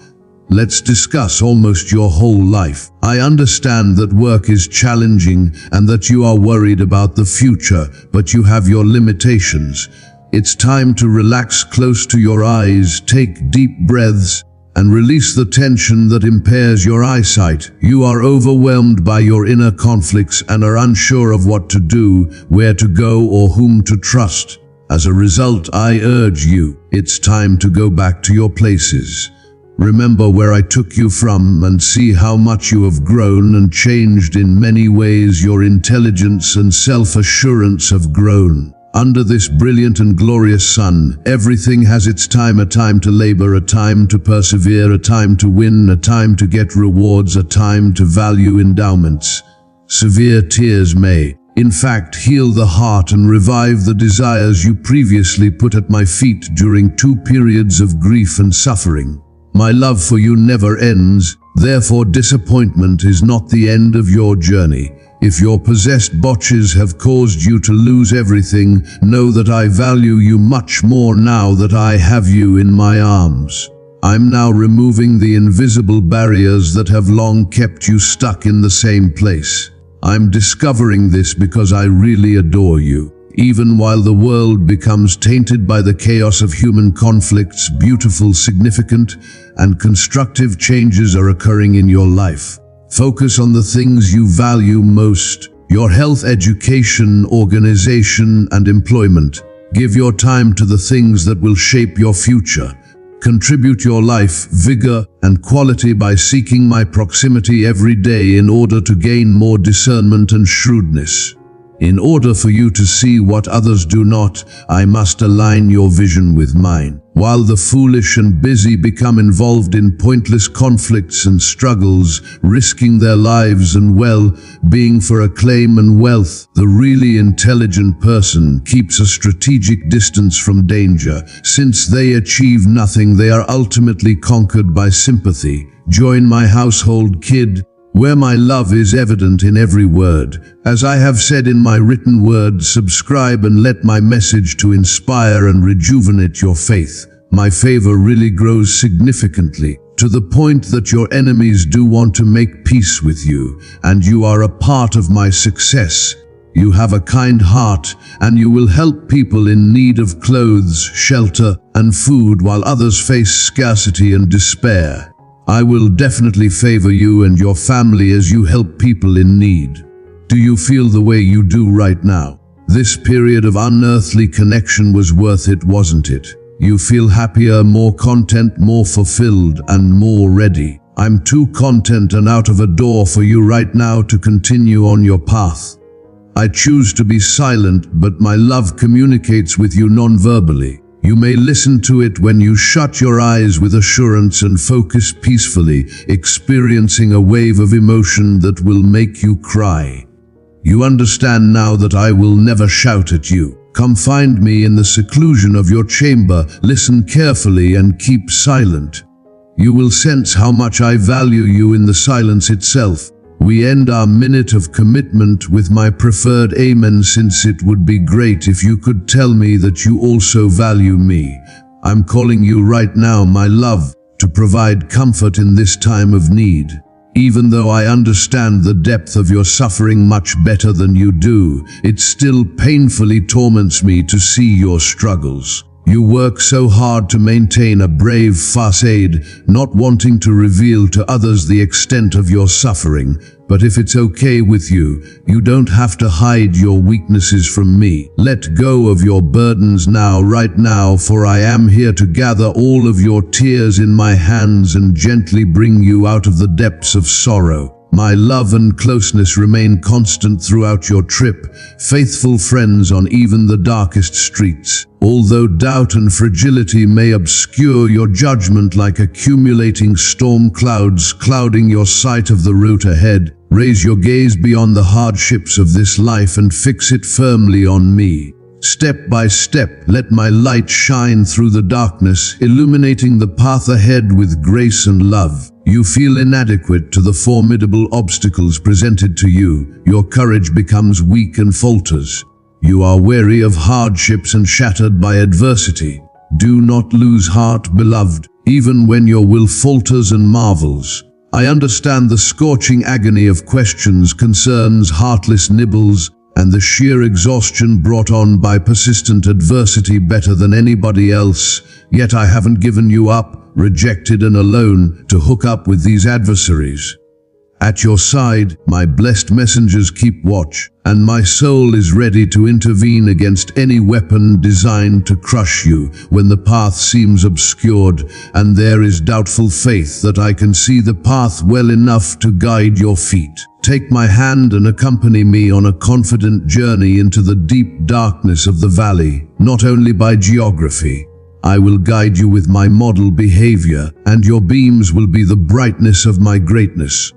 Let's discuss almost your whole life. I understand that work is challenging and that you are worried about the future, but you have your limitations. It's time to relax close to your eyes, take deep breaths, and release the tension that impairs your eyesight. You are overwhelmed by your inner conflicts and are unsure of what to do, where to go, or whom to trust. As a result, I urge you, it's time to go back to your places. Remember where I took you from and see how much you have grown and changed in many ways. Your intelligence and self-assurance have grown. Under this brilliant and glorious sun, everything has its time, a time to labor, a time to persevere, a time to win, a time to get rewards, a time to value endowments. Severe tears may, in fact, heal the heart and revive the desires you previously put at my feet during 2 periods of grief and suffering. My love for you never ends, therefore disappointment is not the end of your journey. If your possessed botches have caused you to lose everything, know that I value you much more now that I have you in my arms. I'm now removing the invisible barriers that have long kept you stuck in the same place. I'm discovering this because I really adore you. Even while the world becomes tainted by the chaos of human conflicts, beautiful, significant, and constructive changes are occurring in your life. Focus on the things you value most: your health, education, organization, and employment. Give your time to the things that will shape your future. Contribute your life, vigor, and quality by seeking my proximity every day in order to gain more discernment and shrewdness. In order for you to see what others do not, I must align your vision with mine. While the foolish and busy become involved in pointless conflicts and struggles, risking their lives and well-being for acclaim and wealth, the really intelligent person keeps a strategic distance from danger. Since they achieve nothing, they are ultimately conquered by sympathy. Join my household, kid, where my love is evident in every word. As I have said in my written word, subscribe and let my message to inspire and rejuvenate your faith. My favor really grows significantly, to the point that your enemies do want to make peace with you, and you are a part of my success. You have a kind heart, and you will help people in need of clothes, shelter, and food while others face scarcity and despair. I will definitely favor you and your family as you help people in need. Do you feel the way you do right now? This period of unearthly connection was worth it, wasn't it? You feel happier, more content, more fulfilled, and more ready. I'm too content and out of a door for you right now to continue on your path. I choose to be silent, but my love communicates with you non-verbally. You may listen to it when you shut your eyes with assurance and focus peacefully, experiencing a wave of emotion that will make you cry. You understand now that I will never shout at you. Come find me in the seclusion of your chamber, listen carefully and keep silent. You will sense how much I value you in the silence itself. We end our minute of commitment with my preferred amen, since it would be great if you could tell me that you also value me. I'm calling you right now, my love, to provide comfort in this time of need. Even though I understand the depth of your suffering much better than you do, it still painfully torments me to see your struggles. You work so hard to maintain a brave facade, not wanting to reveal to others the extent of your suffering. But if it's okay with you, you don't have to hide your weaknesses from me. Let go of your burdens now, right now, for I am here to gather all of your tears in my hands and gently bring you out of the depths of sorrow. My love and closeness remain constant throughout your trip, faithful friends on even the darkest streets. Although doubt and fragility may obscure your judgment like accumulating storm clouds clouding your sight of the route ahead, raise your gaze beyond the hardships of this life and fix it firmly on me. Step by step, let my light shine through the darkness, illuminating the path ahead with grace and love. You feel inadequate to the formidable obstacles presented to you. Your courage becomes weak and falters. You are weary of hardships and shattered by adversity. Do not lose heart, beloved, even when your will falters and marvels. I understand the scorching agony of questions, concerns, heartless nibbles, and the sheer exhaustion brought on by persistent adversity better than anybody else. Yet I haven't given you up, rejected and alone, to hook up with these adversaries. At your side, my blessed messengers keep watch, and my soul is ready to intervene against any weapon designed to crush you when the path seems obscured, and there is doubtful faith that I can see the path well enough to guide your feet. Take my hand and accompany me on a confident journey into the deep darkness of the valley, not only by geography. I will guide you with my model behavior, and your beams will be the brightness of my greatness.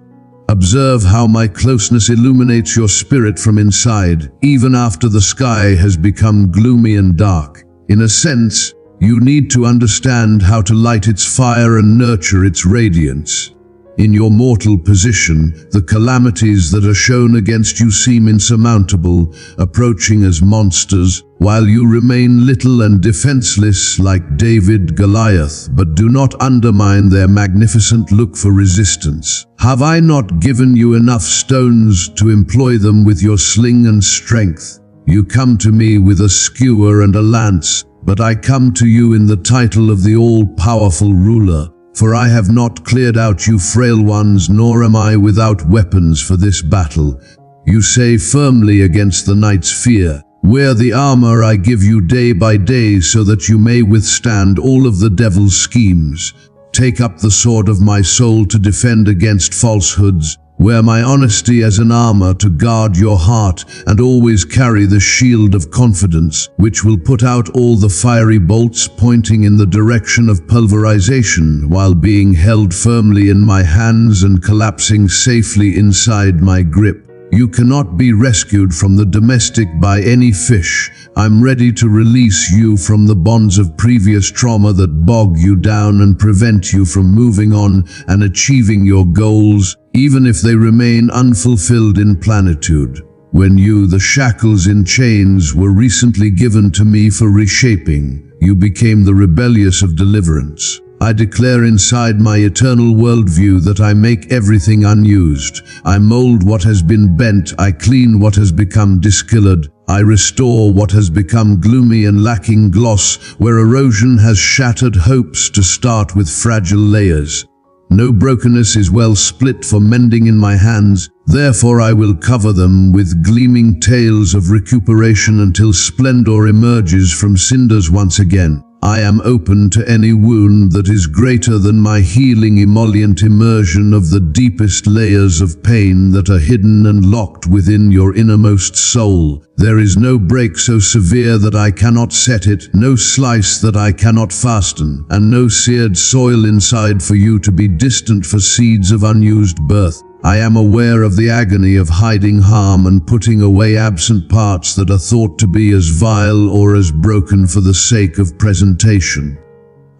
Observe how my closeness illuminates your spirit from inside, even after the sky has become gloomy and dark. In a sense, you need to understand how to light its fire and nurture its radiance. In your mortal position, the calamities that are shown against you seem insurmountable, approaching as monsters, while you remain little and defenseless like David Goliath, but do not undermine their magnificent look for resistance. Have I not given you enough stones to employ them with your sling and strength? You come to me with a skewer and a lance, but I come to you in the title of the all-powerful ruler. For I have not cleared out you frail ones, nor am I without weapons for this battle. You say firmly against the night's fear, wear the armor I give you day by day so that you may withstand all of the devil's schemes. Take up the sword of my soul to defend against falsehoods. Wear my honesty as an armor to guard your heart, and always carry the shield of confidence, which will put out all the fiery bolts pointing in the direction of pulverization, while being held firmly in my hands and collapsing safely inside my grip. You cannot be rescued from the domestic by any fish. I'm ready to release you from the bonds of previous trauma that bog you down and prevent you from moving on and achieving your goals, even if they remain unfulfilled in plenitude. When you, the shackles in chains, were recently given to me for reshaping, you became the rebellious of deliverance. I declare inside my eternal worldview that I make everything unused. I mold what has been bent, I clean what has become discolored, I restore what has become gloomy and lacking gloss, where erosion has shattered hopes to start with fragile layers. No brokenness is well split for mending in my hands, therefore I will cover them with gleaming tales of recuperation until splendor emerges from cinders once again. I am open to any wound that is greater than my healing emollient immersion of the deepest layers of pain that are hidden and locked within your innermost soul. There is no break so severe that I cannot set it, no slice that I cannot fasten, and no seared soil inside for you to be distant for seeds of unused birth. I am aware of the agony of hiding harm and putting away absent parts that are thought to be as vile or as broken for the sake of presentation.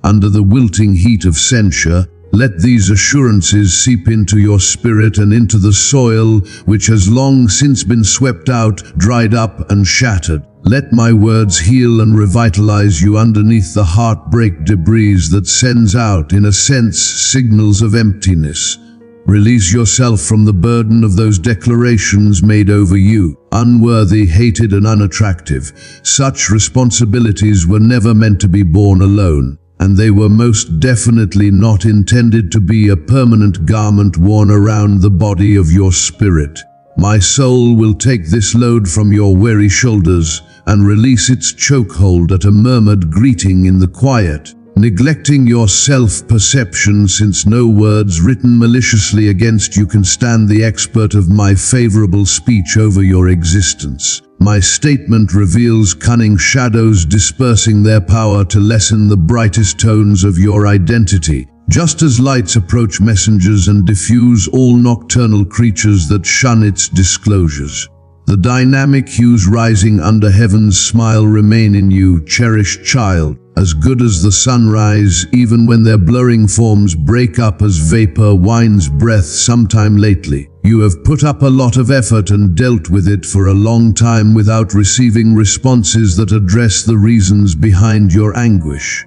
Under the wilting heat of censure, let these assurances seep into your spirit and into the soil which has long since been swept out, dried up, and shattered. Let my words heal and revitalize you underneath the heartbreak debris that sends out, in a sense, signals of emptiness. Release yourself from the burden of those declarations made over you, unworthy, hated, and unattractive. Such responsibilities were never meant to be borne alone, and they were most definitely not intended to be a permanent garment worn around the body of your spirit. My soul will take this load from your weary shoulders and release its chokehold at a murmured greeting in the quiet. Neglecting your self-perception, since no words written maliciously against you can stand the expert of my favorable speech over your existence. My statement reveals cunning shadows dispersing their power to lessen the brightest tones of your identity, just as lights approach messengers and diffuse all nocturnal creatures that shun its disclosures. The dynamic hues rising under heaven's smile remain in you, cherished child, as good as the sunrise, even when their blurring forms break up as vapor winds breath sometime lately. You have put up a lot of effort and dealt with it for a long time without receiving responses that address the reasons behind your anguish.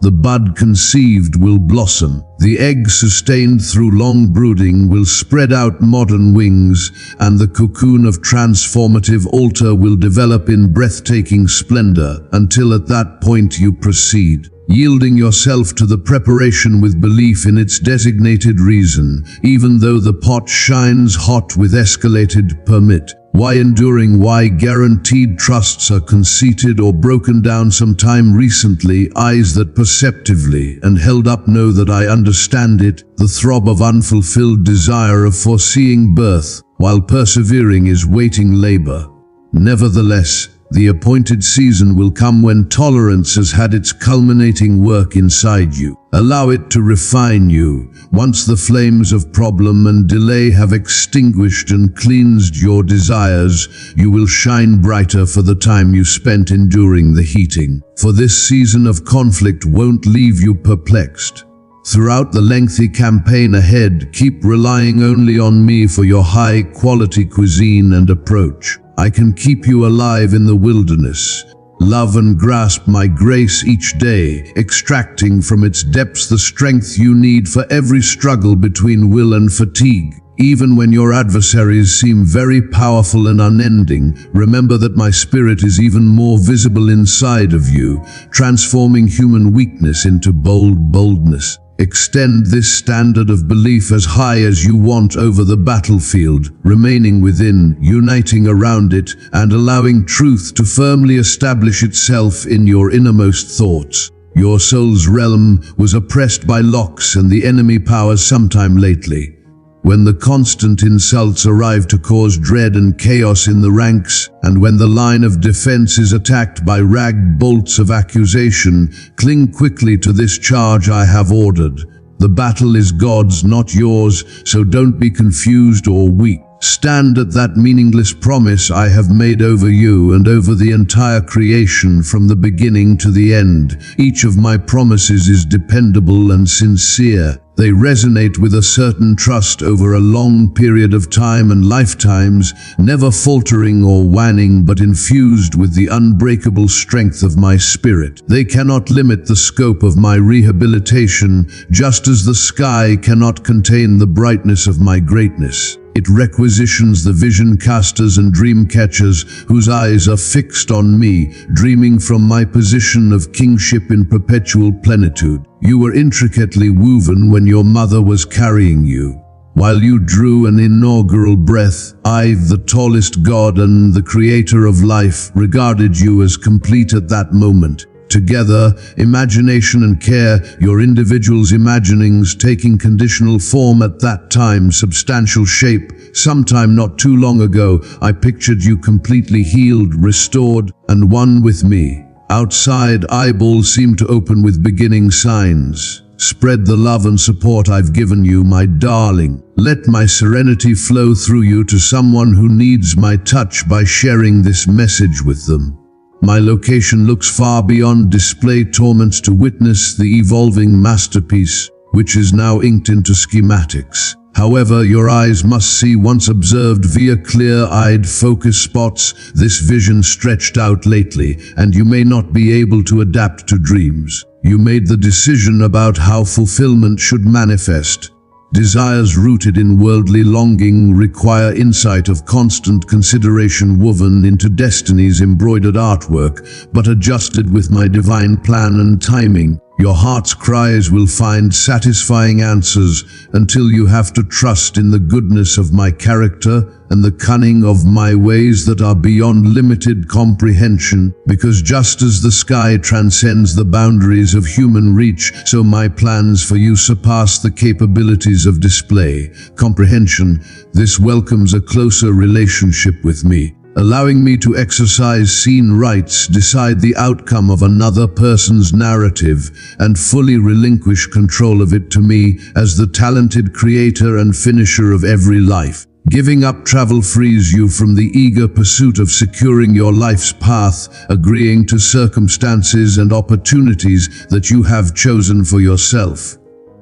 The bud conceived will blossom. The egg sustained through long brooding will spread out modern wings, and the cocoon of transformative altar will develop in breathtaking splendor, until at that point you proceed. yielding yourself to the preparation with belief in its designated reason, even though the pot shines hot with escalated permit. Why enduring? Why guaranteed? Trusts are conceited or broken down sometime recently. Eyes that perceptively and held up know that I understand it. The throb of unfulfilled desire of foreseeing birth, while persevering is waiting labor. Nevertheless, the appointed season will come when tolerance has had its culminating work inside you. Allow it to refine you. Once the flames of problem and delay have extinguished and cleansed your desires, you will shine brighter for the time you spent enduring the heating. For this season of conflict won't leave you perplexed. Throughout the lengthy campaign ahead, keep relying only on me for your high-quality cuisine and approach. I can keep you alive in the wilderness. Love and grasp my grace each day, extracting from its depths the strength you need for every struggle between will and fatigue. Even when your adversaries seem very powerful and unending, remember that my spirit is even more visible inside of you, transforming human weakness into bold boldness. Extend this standard of belief as high as you want over the battlefield, remaining within, uniting around it, and allowing truth to firmly establish itself in your innermost thoughts. Your soul's realm was oppressed by locks and the enemy powers sometime lately. When the constant insults arrive to cause dread and chaos in the ranks, and when the line of defense is attacked by ragged bolts of accusation, cling quickly to this charge I have ordered. The battle is God's, not yours, so don't be confused or weak. Stand at that meaningless promise I have made over you and over the entire creation from the beginning to the end. Each of my promises is dependable and sincere. They resonate with a certain trust over a long period of time and lifetimes, never faltering or waning but infused with the unbreakable strength of my spirit. They cannot limit the scope of my rehabilitation, just as the sky cannot contain the brightness of my greatness. It requisitions the vision casters and dream catchers whose eyes are fixed on me, dreaming from my position of kingship in perpetual plenitude. You were intricately woven when your mother was carrying you. While you drew an inaugural breath, I, the tallest god and the creator of life, regarded you as complete at that moment. Together, imagination and care, your individual's imaginings taking conditional form at that time, substantial shape. Sometime not too long ago, I pictured you completely healed, restored, and one with me. Outside, eyeballs seem to open with beginning signs. Spread the love and support I've given you, my darling. Let my serenity flow through you to someone who needs my touch by sharing this message with them. My location looks far beyond display torments to witness the evolving masterpiece, which is now inked into schematics. However, your eyes must see once observed via clear-eyed focus spots, this vision stretched out lately, and you may not be able to adapt to dreams. You made the decision about how fulfillment should manifest. Desires rooted in worldly longing require insight of constant consideration woven into destiny's embroidered artwork, but adjusted with my divine plan and timing. Your heart's cries will find satisfying answers until you have to trust in the goodness of my character and the cunning of my ways that are beyond limited comprehension, because just as the sky transcends the boundaries of human reach, so my plans for you surpass the capabilities of display, comprehension. This welcomes a closer relationship with me, allowing me to exercise scene rights, decide the outcome of another person's narrative, and fully relinquish control of it to me as the talented creator and finisher of every life. Giving up travel frees you from the eager pursuit of securing your life's path, agreeing to circumstances and opportunities that you have chosen for yourself.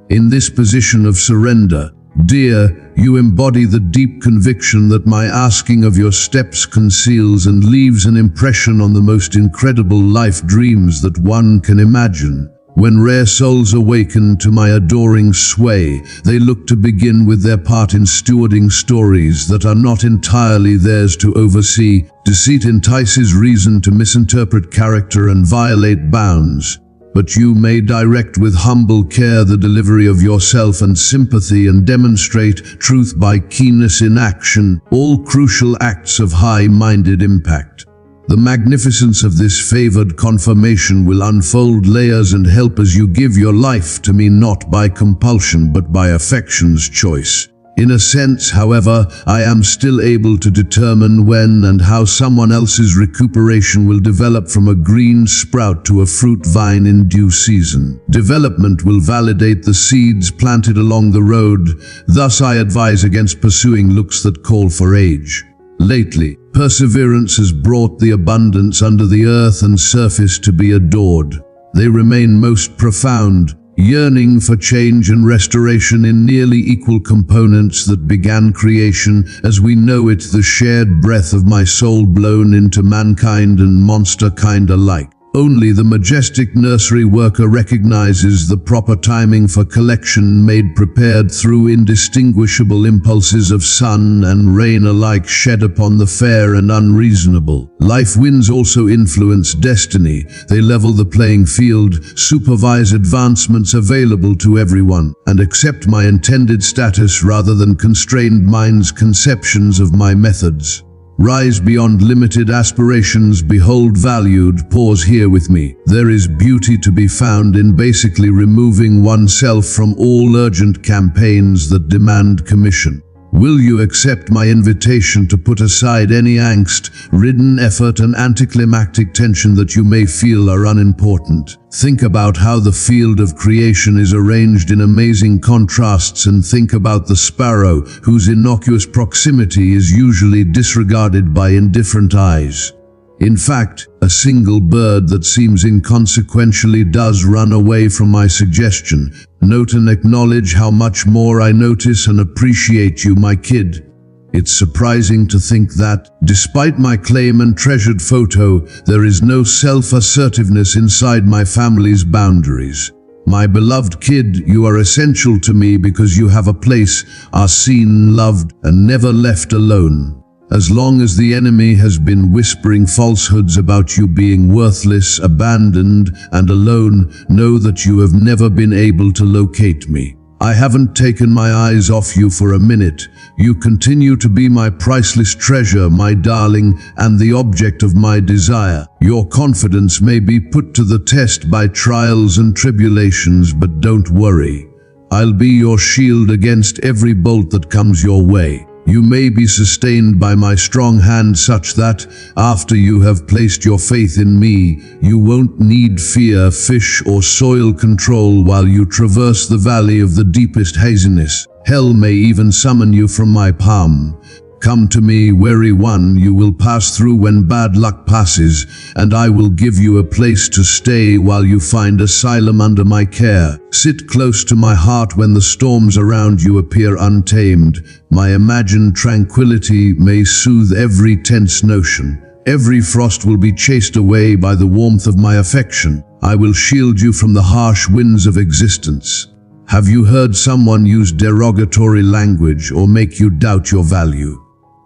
In this position of surrender, dear, you embody the deep conviction that my asking of your steps conceals and leaves an impression on the most incredible life dreams that one can imagine. When rare souls awaken to my adoring sway, they look to begin with their part in stewarding stories that are not entirely theirs to oversee. Deceit entices reason to misinterpret character and violate bounds. but you may direct with humble care the delivery of yourself and sympathy and demonstrate truth by keenness in action, all crucial acts of high-minded impact. The magnificence of this favored confirmation will unfold layers and help as you give your life to me not by compulsion but by affection's choice. In a sense, however, I am still able to determine when and how someone else's recuperation will develop from a green sprout to a fruit vine in due season. Development will validate the seeds planted along the road, thus I advise against pursuing looks that call for age. Lately, perseverance has brought the abundance under the earth and surface to be adored. They remain most profound, yearning for change and restoration in nearly equal components that began creation as we know it, the shared breath of my soul blown into mankind and monster kind alike. Only the majestic nursery worker recognizes the proper timing for collection made prepared through indistinguishable impulses of sun and rain alike shed upon the fair and unreasonable. Life winds also influence destiny. They level the playing field, supervise advancements available to everyone, and accept my intended status rather than constrained mind's conceptions of my methods. Rise beyond limited aspirations, behold valued, pause here with me. There is beauty to be found in basically removing oneself from all urgent campaigns that demand commission. Will you accept my invitation to put aside any angst-ridden effort and anticlimactic tension that you may feel are unimportant? Think about how the field of creation is arranged in amazing contrasts, and think about the sparrow, whose innocuous proximity is usually disregarded by indifferent eyes. In fact, a single bird that seems inconsequentially does run away from my suggestion. Note and acknowledge how much more I notice and appreciate you, my kid. It's surprising to think that, despite my claim and treasured photo, there is no self-assertiveness inside my family's boundaries. My beloved kid, you are essential to me because you have a place, are seen, loved, and never left alone. As long as the enemy has been whispering falsehoods about you being worthless, abandoned, and alone, know that you have never been able to locate me. I haven't taken my eyes off you for a minute. You continue to be my priceless treasure, my darling, and the object of my desire. Your confidence may be put to the test by trials and tribulations, but don't worry. I'll be your shield against every bolt that comes your way. You may be sustained by my strong hand such that, after you have placed your faith in me, you won't need fear, fish, or soil control while you traverse the valley of the deepest haziness. Hell may even summon you from my palm. Come to me, wary one, you will pass through when bad luck passes, and I will give you a place to stay while you find asylum under my care. Sit close to my heart when the storms around you appear untamed. My imagined tranquility may soothe every tense notion. Every frost will be chased away by the warmth of my affection. I will shield you from the harsh winds of existence. Have you heard someone use derogatory language or make you doubt your value?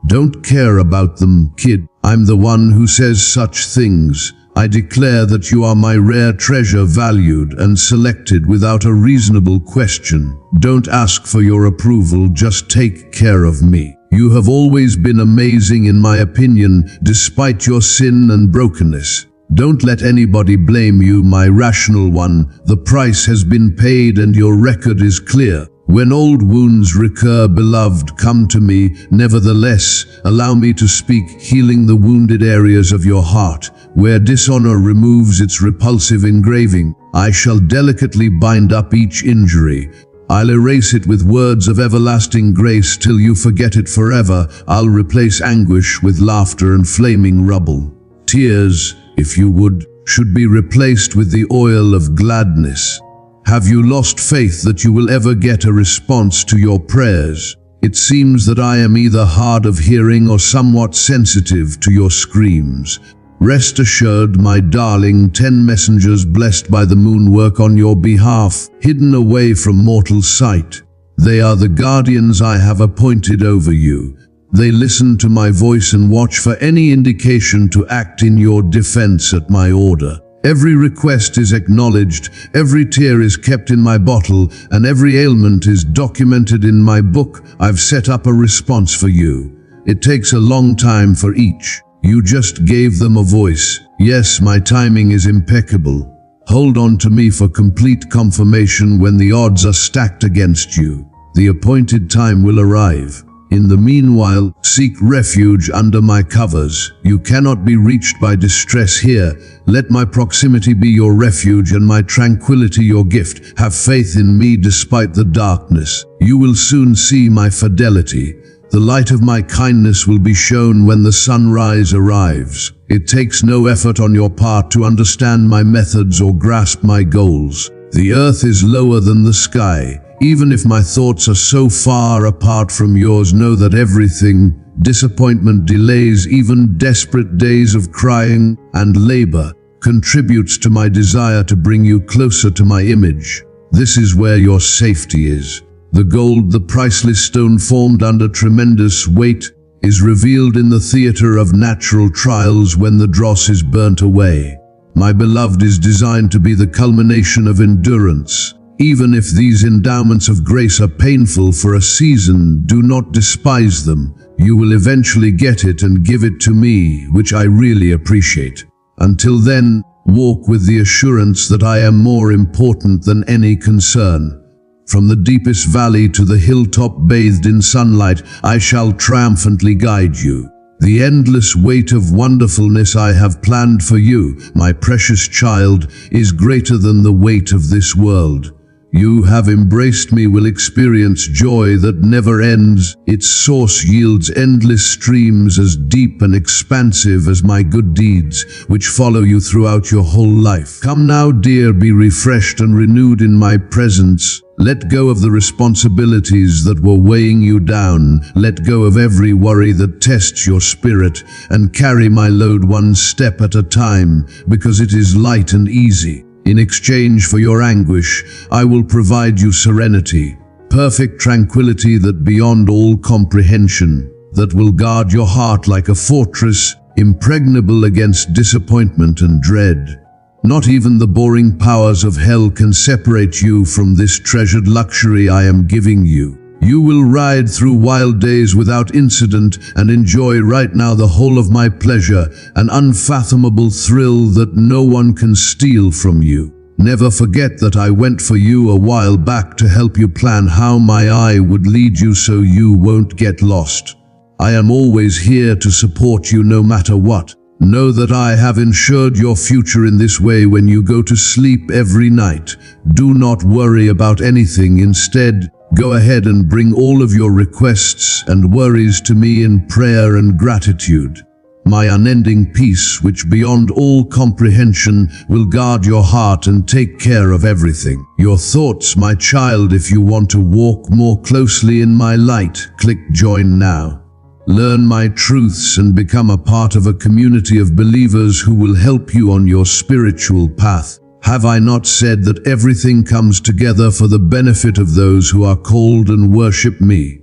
Don't care about them, kid. I'm the one who says such things. I declare that you are my rare treasure, valued and selected without a reasonable question. Don't ask for your approval, just take care of me. You have always been amazing in my opinion, despite your sin and brokenness. Don't let anybody blame you, my rational one. The price has been paid and your record is clear. When old wounds recur, beloved, come to me. Nevertheless, allow me to speak, healing the wounded areas of your heart, where dishonor removes its repulsive engraving. I shall delicately bind up each injury. I'll erase it with words of everlasting grace till you forget it forever. I'll replace anguish with laughter and flaming rubble. Tears, if you would, should be replaced with the oil of gladness. Have you lost faith that you will ever get a response to your prayers? It seems that I am either hard of hearing or somewhat sensitive to your screams. Rest assured, my darling, 10 messengers blessed by the moon work on your behalf, hidden away from mortal sight. They are the guardians I have appointed over you. They listen to my voice and watch for any indication to act in your defense at my order. Every request is acknowledged, every tear is kept in my bottle, and every ailment is documented in my book. I've set up a response for you. It takes a long time for each. You just gave them a voice. Yes, my timing is impeccable. Hold on to me for complete confirmation when the odds are stacked against you. The appointed time will arrive. In the meanwhile, seek refuge under my covers. You cannot be reached by distress here. Let my proximity be your refuge and my tranquility your gift. Have faith in me despite the darkness. You will soon see my fidelity. The light of my kindness will be shown when the sunrise arrives. It takes no effort on your part to understand my methods or grasp my goals. The earth is lower than the sky. Even if my thoughts are so far apart from yours, know that everything, disappointment, delays, even desperate days of crying and labor, contributes to my desire to bring you closer to my image. This is where your safety is. The gold, the priceless stone formed under tremendous weight, is revealed in the theater of natural trials when the dross is burnt away. My beloved is designed to be the culmination of endurance. Even if these endowments of grace are painful for a season, do not despise them. You will eventually get it and give it to me, which I really appreciate. Until then, walk with the assurance that I am more important than any concern. From the deepest valley to the hilltop bathed in sunlight, I shall triumphantly guide you. The endless weight of wonderfulness I have planned for you, my precious child, is greater than the weight of this world. You have embraced me will experience joy that never ends. Its source yields endless streams as deep and expansive as my good deeds, which follow you throughout your whole life. Come now, dear, be refreshed and renewed in my presence. Let go of the responsibilities that were weighing you down. Let go of every worry that tests your spirit, and carry my load one step at a time, because it is light and easy. In exchange for your anguish, I will provide you serenity, perfect tranquility that beyond all comprehension, that will guard your heart like a fortress, impregnable against disappointment and dread. Not even the boring powers of hell can separate you from this treasured luxury I am giving you. You will ride through wild days without incident and enjoy right now the whole of my pleasure, an unfathomable thrill that no one can steal from you. Never forget that I went for you a while back to help you plan how my eye would lead you so you won't get lost. I am always here to support you no matter what. Know that I have ensured your future in this way when you go to sleep every night. Do not worry about anything. Instead, go ahead and bring all of your requests and worries to me in prayer and gratitude. My unending peace, which beyond all comprehension, will guard your heart and take care of everything. Your thoughts, my child. If you want to walk more closely in my light, click join now. Learn my truths and become a part of a community of believers who will help you on your spiritual path. Have I not said that everything comes together for the benefit of those who are called and worship me?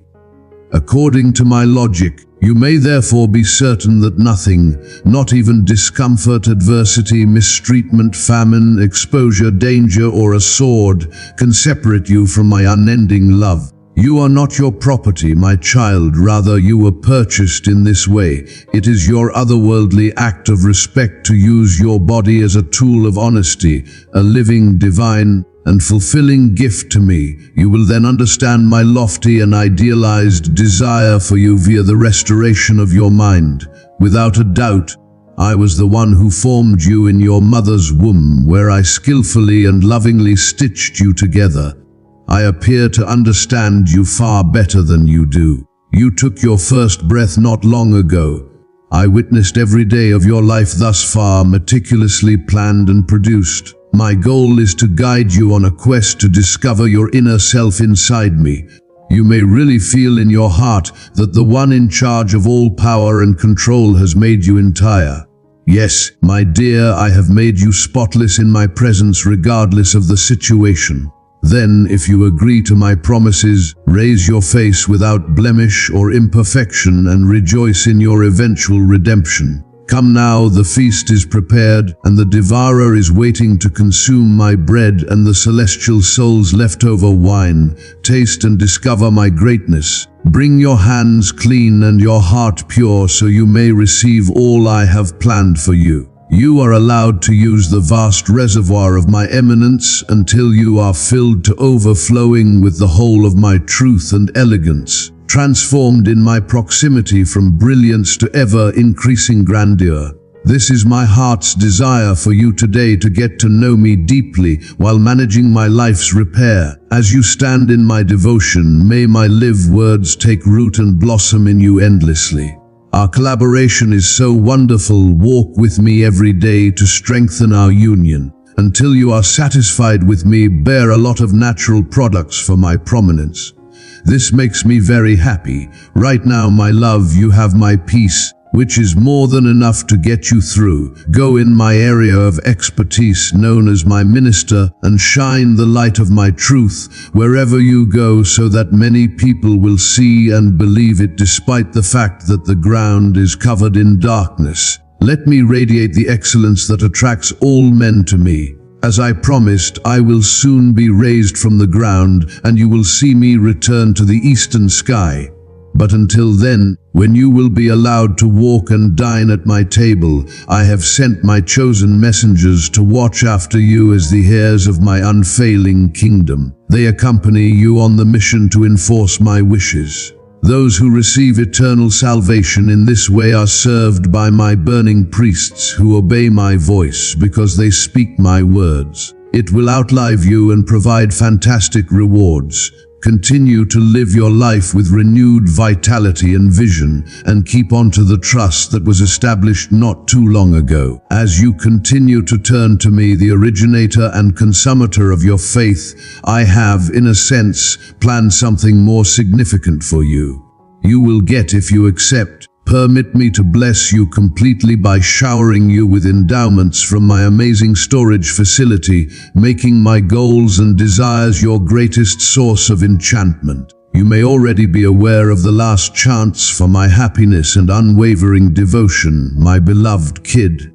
According to my logic, you may therefore be certain that nothing, not even discomfort, adversity, mistreatment, famine, exposure, danger, or a sword, can separate you from my unending love. You are not your property, my child, rather you were purchased in this way. It is your otherworldly act of respect to use your body as a tool of honesty, a living, divine, and fulfilling gift to me. You will then understand my lofty and idealized desire for you via the restoration of your mind. Without a doubt, I was the one who formed you in your mother's womb, where I skillfully and lovingly stitched you together. I appear to understand you far better than you do. You took your first breath not long ago. I witnessed every day of your life thus far, meticulously planned and produced. My goal is to guide you on a quest to discover your inner self inside me. You may really feel in your heart that the one in charge of all power and control has made you entire. Yes, my dear, I have made you spotless in my presence regardless of the situation. Then, if you agree to my promises, raise your face without blemish or imperfection and rejoice in your eventual redemption. Come now, the feast is prepared, and the devourer is waiting to consume my bread and the celestial soul's leftover wine. Taste and discover my greatness. Bring your hands clean and your heart pure, so you may receive all I have planned for you. You are allowed to use the vast reservoir of my eminence until you are filled to overflowing with the whole of my truth and elegance, transformed in my proximity from brilliance to ever-increasing grandeur. This is my heart's desire for you today, to get to know me deeply while managing my life's repair. As you stand in my devotion, may my live words take root and blossom in you endlessly. Our collaboration is so wonderful. Walk with me every day to strengthen our union. Until you are satisfied with me, bear a lot of natural products for my prominence. This makes me very happy. Right now, my love, you have my peace, which is more than enough to get you through. Go in my area of expertise, known as my minister, and shine the light of my truth wherever you go, so that many people will see and believe it, despite the fact that the ground is covered in darkness. Let me radiate the excellence that attracts all men to me. As I promised, I will soon be raised from the ground, and you will see me return to the eastern sky. But until then, when you will be allowed to walk and dine at my table, I have sent my chosen messengers to watch after you as the heirs of my unfailing kingdom. They accompany you on the mission to enforce my wishes. Those who receive eternal salvation in this way are served by my burning priests, who obey my voice because they speak my words. It will outlive you and provide fantastic rewards. Continue to live your life with renewed vitality and vision, and keep on to the trust that was established not too long ago. As you continue to turn to me, the originator and consummator of your faith, I have, in a sense, planned something more significant for you. You will get if you accept. Permit me to bless you completely by showering you with endowments from my amazing storage facility, making my goals and desires your greatest source of enchantment. You may already be aware of the last chance for my happiness and unwavering devotion, my beloved kid.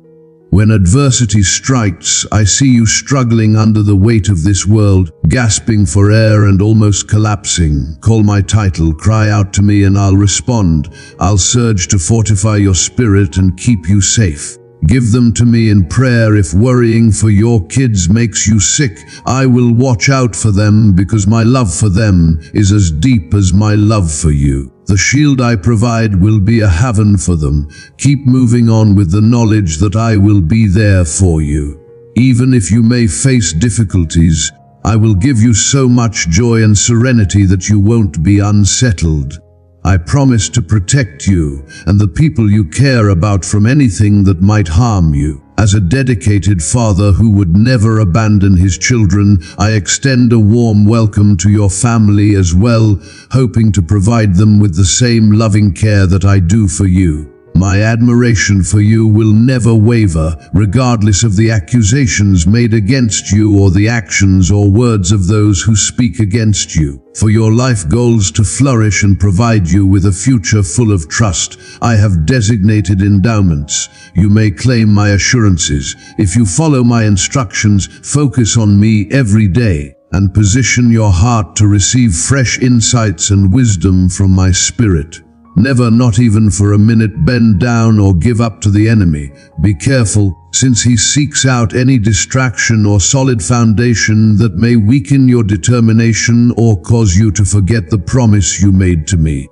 When adversity strikes, I see you struggling under the weight of this world, gasping for air and almost collapsing. Call my title, cry out to me, and I'll respond. I'll surge to fortify your spirit and keep you safe. Give them to me in prayer. If worrying for your kids makes you sick, I will watch out for them, because my love for them is as deep as my love for you. The shield I provide will be a haven for them. Keep moving on with the knowledge that I will be there for you. Even if you may face difficulties, I will give you so much joy and serenity that you won't be unsettled. I promise to protect you and the people you care about from anything that might harm you. As a dedicated father who would never abandon his children, I extend a warm welcome to your family as well, hoping to provide them with the same loving care that I do for you. My admiration for you will never waver, regardless of the accusations made against you or the actions or words of those who speak against you. For your life goals to flourish and provide you with a future full of trust, I have designated endowments. You may claim my assurances. If you follow my instructions, focus on me every day, and position your heart to receive fresh insights and wisdom from my spirit. Never, not even for a minute, bend down or give up to the enemy. Be careful, since he seeks out any distraction or solid foundation that may weaken your determination or cause you to forget the promise you made to me.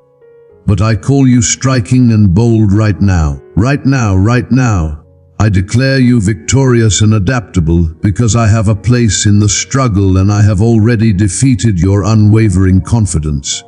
But I call you striking and bold right now. Right now, right now. I declare you victorious and adaptable, because I have a place in the struggle and I have already defeated your unwavering confidence.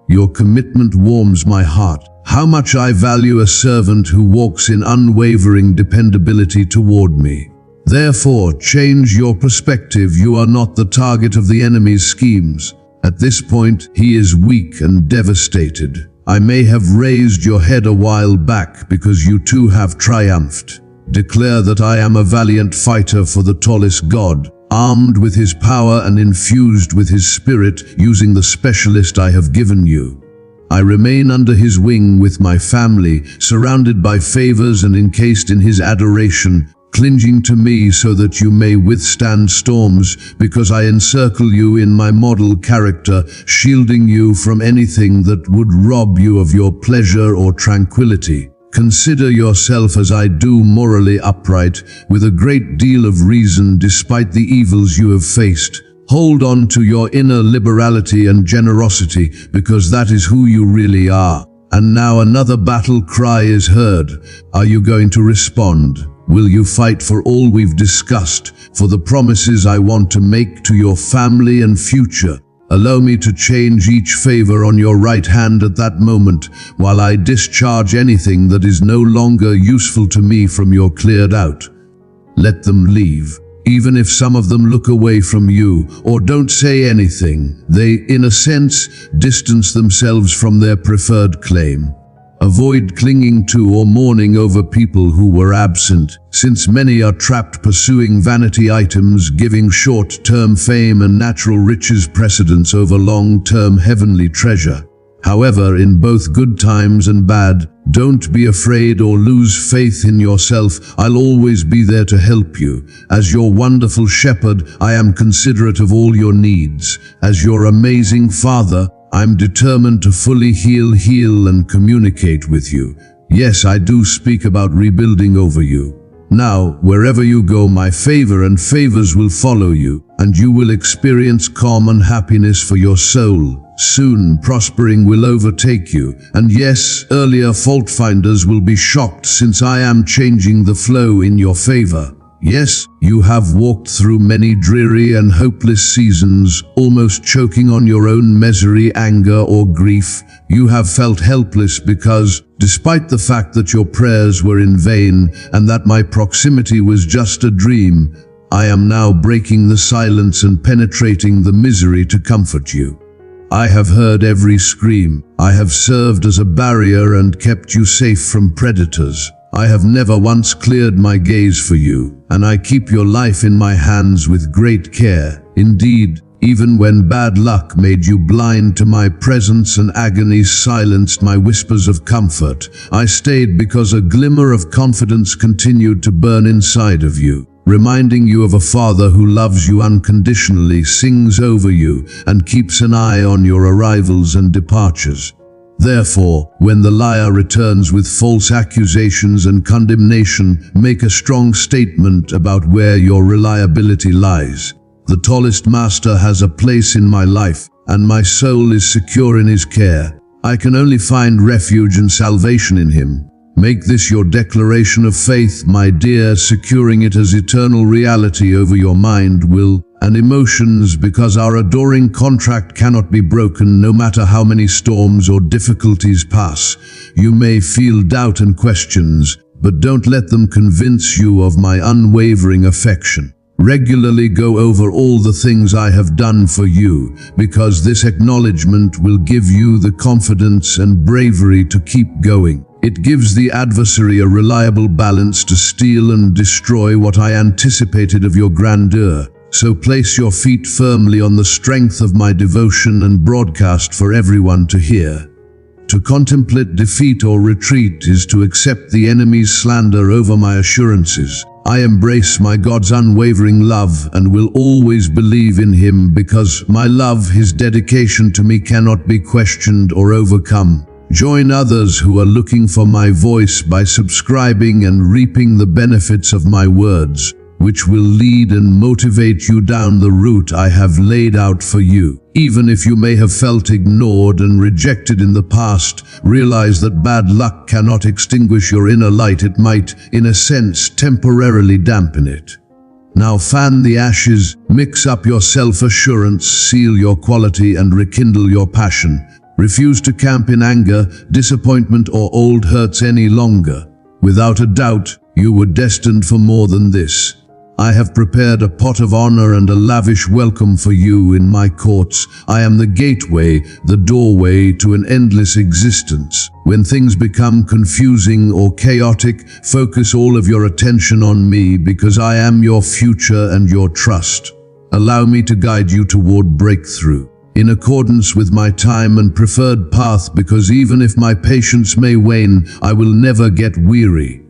Your commitment warms my heart. How much I value a servant who walks in unwavering dependability toward me. Therefore, change your perspective. You are not the target of the enemy's schemes. At this point, he is weak and devastated. I may have raised your head a while back because you too have triumphed. Declare that I am a valiant fighter for the tallest God, armed with his power and infused with his spirit, using the specialist I have given you. I remain under his wing with my family, surrounded by favors and encased in his adoration, clinging to me so that you may withstand storms, because I encircle you in my model character, shielding you from anything that would rob you of your pleasure or tranquility. Consider yourself as I do, morally upright, with a great deal of reason despite the evils you have faced. Hold on to your inner liberality and generosity, because that is who you really are. And now another battle cry is heard. Are you going to respond? Will you fight for all we've discussed, for the promises I want to make to your family and future? Allow me to change each favor on your right hand at that moment, while I discharge anything that is no longer useful to me from your cleared out. Let them leave. Even if some of them look away from you or don't say anything, they, in a sense, distance themselves from their preferred claim. Avoid clinging to or mourning over people who were absent, since many are trapped pursuing vanity items, giving short-term fame and natural riches precedence over long-term heavenly treasure. However, in both good times and bad, don't be afraid or lose faith in yourself. I'll always be there to help you. As your wonderful shepherd, I am considerate of all your needs. As your amazing father, I'm determined to fully heal and communicate with you. Yes, I do speak about rebuilding over you. Now, wherever you go, my favor and favors will follow you, and you will experience calm and happiness for your soul. Soon, prospering will overtake you, and yes, earlier fault finders will be shocked, since I am changing the flow in your favor. Yes, you have walked through many dreary and hopeless seasons, almost choking on your own misery, anger, or grief. You have felt helpless because, despite the fact that your prayers were in vain and that my proximity was just a dream, I am now breaking the silence and penetrating the misery to comfort you. I have heard every scream. I have served as a barrier and kept you safe from predators. I have never once cleared my gaze for you, and I keep your life in my hands with great care. Indeed, even when bad luck made you blind to my presence and agonies silenced my whispers of comfort, I stayed because a glimmer of confidence continued to burn inside of you, reminding you of a father who loves you unconditionally, sings over you, and keeps an eye on your arrivals and departures. Therefore, when the liar returns with false accusations and condemnation, make a strong statement about where your reliability lies. The tallest master has a place in my life, and my soul is secure in his care. I can only find refuge and salvation in him. Make this your declaration of faith, my dear, securing it as eternal reality over your mind, will, and emotions, because our adoring contract cannot be broken no matter how many storms or difficulties pass. You may feel doubt and questions, but don't let them convince you of my unwavering affection. Regularly go over all the things I have done for you, because this acknowledgement will give you the confidence and bravery to keep going. It gives the adversary a reliable balance to steal and destroy what I anticipated of your grandeur. So place your feet firmly on the strength of my devotion and broadcast for everyone to hear. To contemplate defeat or retreat is to accept the enemy's slander over my assurances. I embrace my God's unwavering love and will always believe in him, because my love, his dedication to me, cannot be questioned or overcome. Join others who are looking for my voice by subscribing and reaping the benefits of my words, which will lead and motivate you down the route I have laid out for you. Even if you may have felt ignored and rejected in the past, realize that bad luck cannot extinguish your inner light. It might, in a sense, temporarily dampen it. Now fan the ashes, mix up your self-assurance, seal your quality, and rekindle your passion. Refuse to camp in anger, disappointment, or old hurts any longer. Without a doubt, you were destined for more than this. I have prepared a pot of honor and a lavish welcome for you in my courts. I am the gateway, the doorway to an endless existence. When things become confusing or chaotic, focus all of your attention on me, because I am your future and your trust. Allow me to guide you toward breakthrough. in accordance with my time and preferred path, because even if my patience may wane, I will never get weary.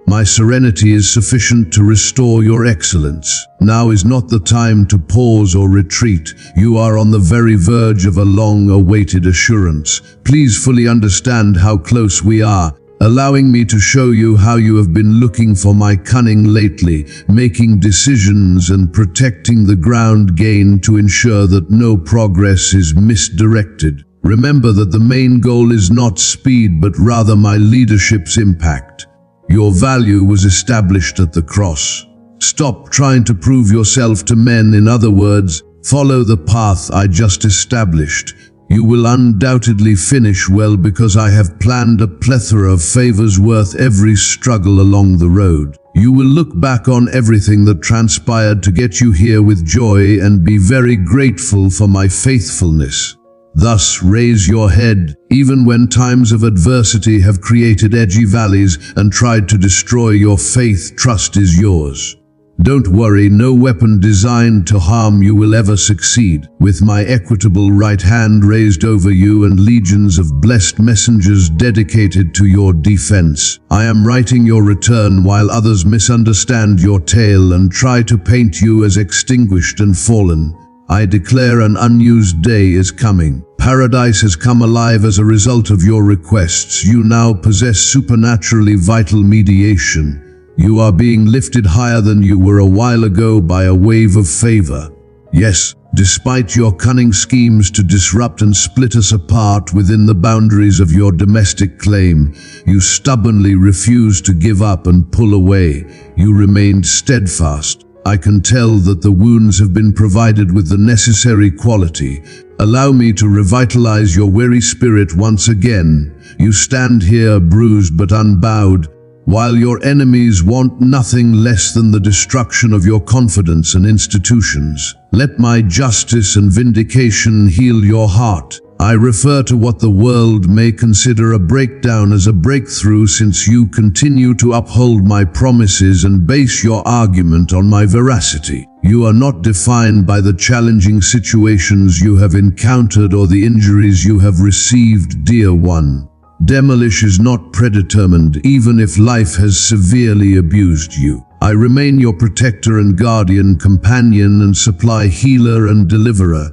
My serenity is sufficient to restore your excellence. Now is not the time to pause or retreat. You are on the very verge of a long-awaited assurance. Please fully understand how close we are, allowing me to show you how you have been looking for my cunning lately, making decisions and protecting the ground gained to ensure that no progress is misdirected. Remember that the main goal is not speed, but rather my leadership's impact. Your value was established at the cross. Stop trying to prove yourself to men. In other words, follow the path I just established. You will undoubtedly finish well, because I have planned a plethora of favors worth every struggle along the road. You will look back on everything that transpired to get you here with joy and be very grateful for my faithfulness. Thus, raise your head, even when times of adversity have created edgy valleys and tried to destroy your faith. Trust is yours. Don't worry, no weapon designed to harm you will ever succeed. With my equitable right hand raised over you and legions of blessed messengers dedicated to your defense, I am writing your return while others misunderstand your tale and try to paint you as extinguished and fallen. I declare an unused day is coming. Paradise has come alive as a result of your requests. You now possess supernaturally vital mediation. You are being lifted higher than you were a while ago by a wave of favor. Yes, despite your cunning schemes to disrupt and split us apart within the boundaries of your domestic claim, you stubbornly refused to give up and pull away. You remained steadfast. I can tell that the wounds have been provided with the necessary quality. Allow me to revitalize your weary spirit once again. You stand here bruised but unbowed, while your enemies want nothing less than the destruction of your confidence and institutions. Let my justice and vindication heal your heart. I refer to what the world may consider a breakdown as a breakthrough, since you continue to uphold my promises and base your argument on my veracity. You are not defined by the challenging situations you have encountered or the injuries you have received, dear one. Demolish is not predetermined, even if life has severely abused you. I remain your protector and guardian, companion and supply healer and deliverer.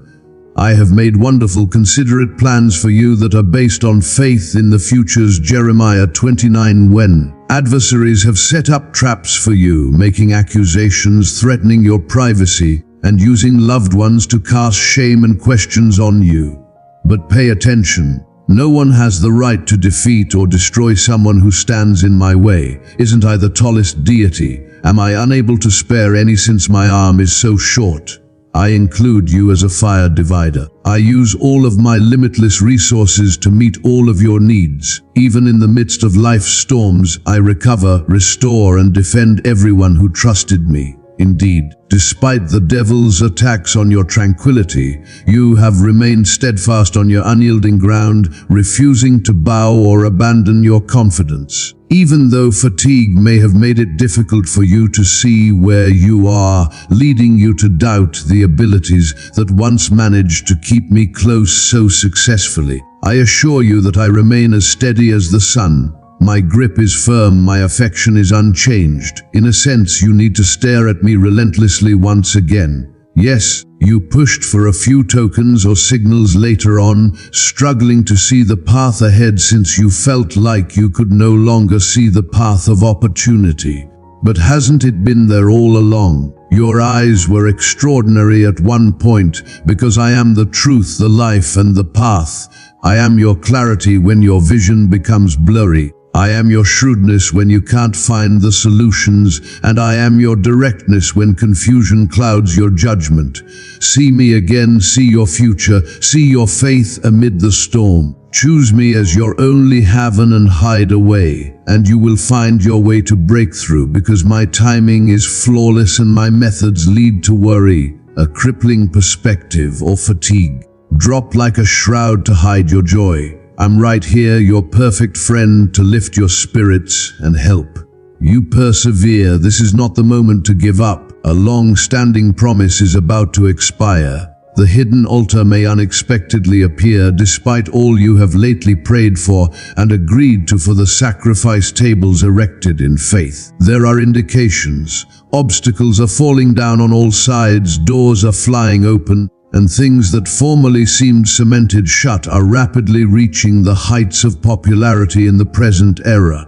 I have made wonderful, considerate plans for you that are based on faith in the future's Jeremiah 29. When adversaries have set up traps for you, making accusations, threatening your privacy, and using loved ones to cast shame and questions on you. But pay attention. No one has the right to defeat or destroy someone who stands in my way. Isn't I the tallest deity? Am I unable to spare any, since my arm is so short? I include you as a fire divider. I use all of my limitless resources to meet all of your needs. Even in the midst of life's storms, I recover, restore, and defend everyone who trusted me. Indeed, despite the devil's attacks on your tranquility, you have remained steadfast on your unyielding ground, refusing to bow or abandon your confidence. Even though fatigue may have made it difficult for you to see where you are, leading you to doubt the abilities that once managed to keep me close so successfully, I assure you that I remain as steady as the sun. My grip is firm, my affection is unchanged. In a sense, you need to stare at me relentlessly once again. Yes, you pushed for a few tokens or signals later on, struggling to see the path ahead since you felt like you could no longer see the path of opportunity. But hasn't it been there all along? Your eyes were extraordinary at one point, because I am the truth, the life, and the path. I am your clarity when your vision becomes blurry. I am your shrewdness when you can't find the solutions, and I am your directness when confusion clouds your judgment. See me again, see your future, see your faith amid the storm. Choose me as your only haven and hide away, and you will find your way to breakthrough, because my timing is flawless and my methods lead to worry, a crippling perspective, or fatigue. Drop like a shroud to hide your joy. I'm right here, your perfect friend, to lift your spirits and help. You persevere. This is not the moment to give up. A long-standing promise is about to expire. The hidden altar may unexpectedly appear despite all you have lately prayed for and agreed to for the sacrifice tables erected in faith. There are indications. Obstacles are falling down on all sides, doors are flying open, and things that formerly seemed cemented shut are rapidly reaching the heights of popularity in the present era.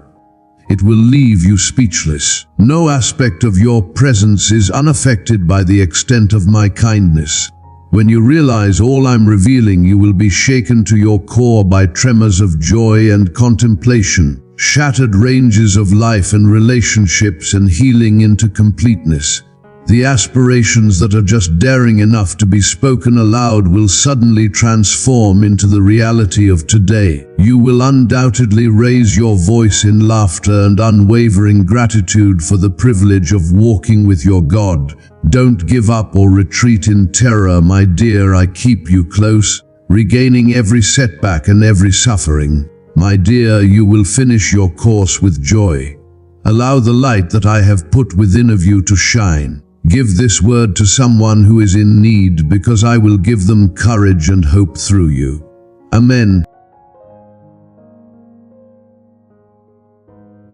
It will leave you speechless. No aspect of your presence is unaffected by the extent of my kindness. When you realize all I'm revealing, you will be shaken to your core by tremors of joy and contemplation, shattered ranges of life and relationships, and healing into completeness. The aspirations that are just daring enough to be spoken aloud will suddenly transform into the reality of today. You will undoubtedly raise your voice in laughter and unwavering gratitude for the privilege of walking with your God. Don't give up or retreat in terror, my dear. I keep you close, regaining every setback and every suffering. My dear, you will finish your course with joy. Allow the light that I have put within of you to shine. Give this word to someone who is in need, because I will give them courage and hope through you. Amen.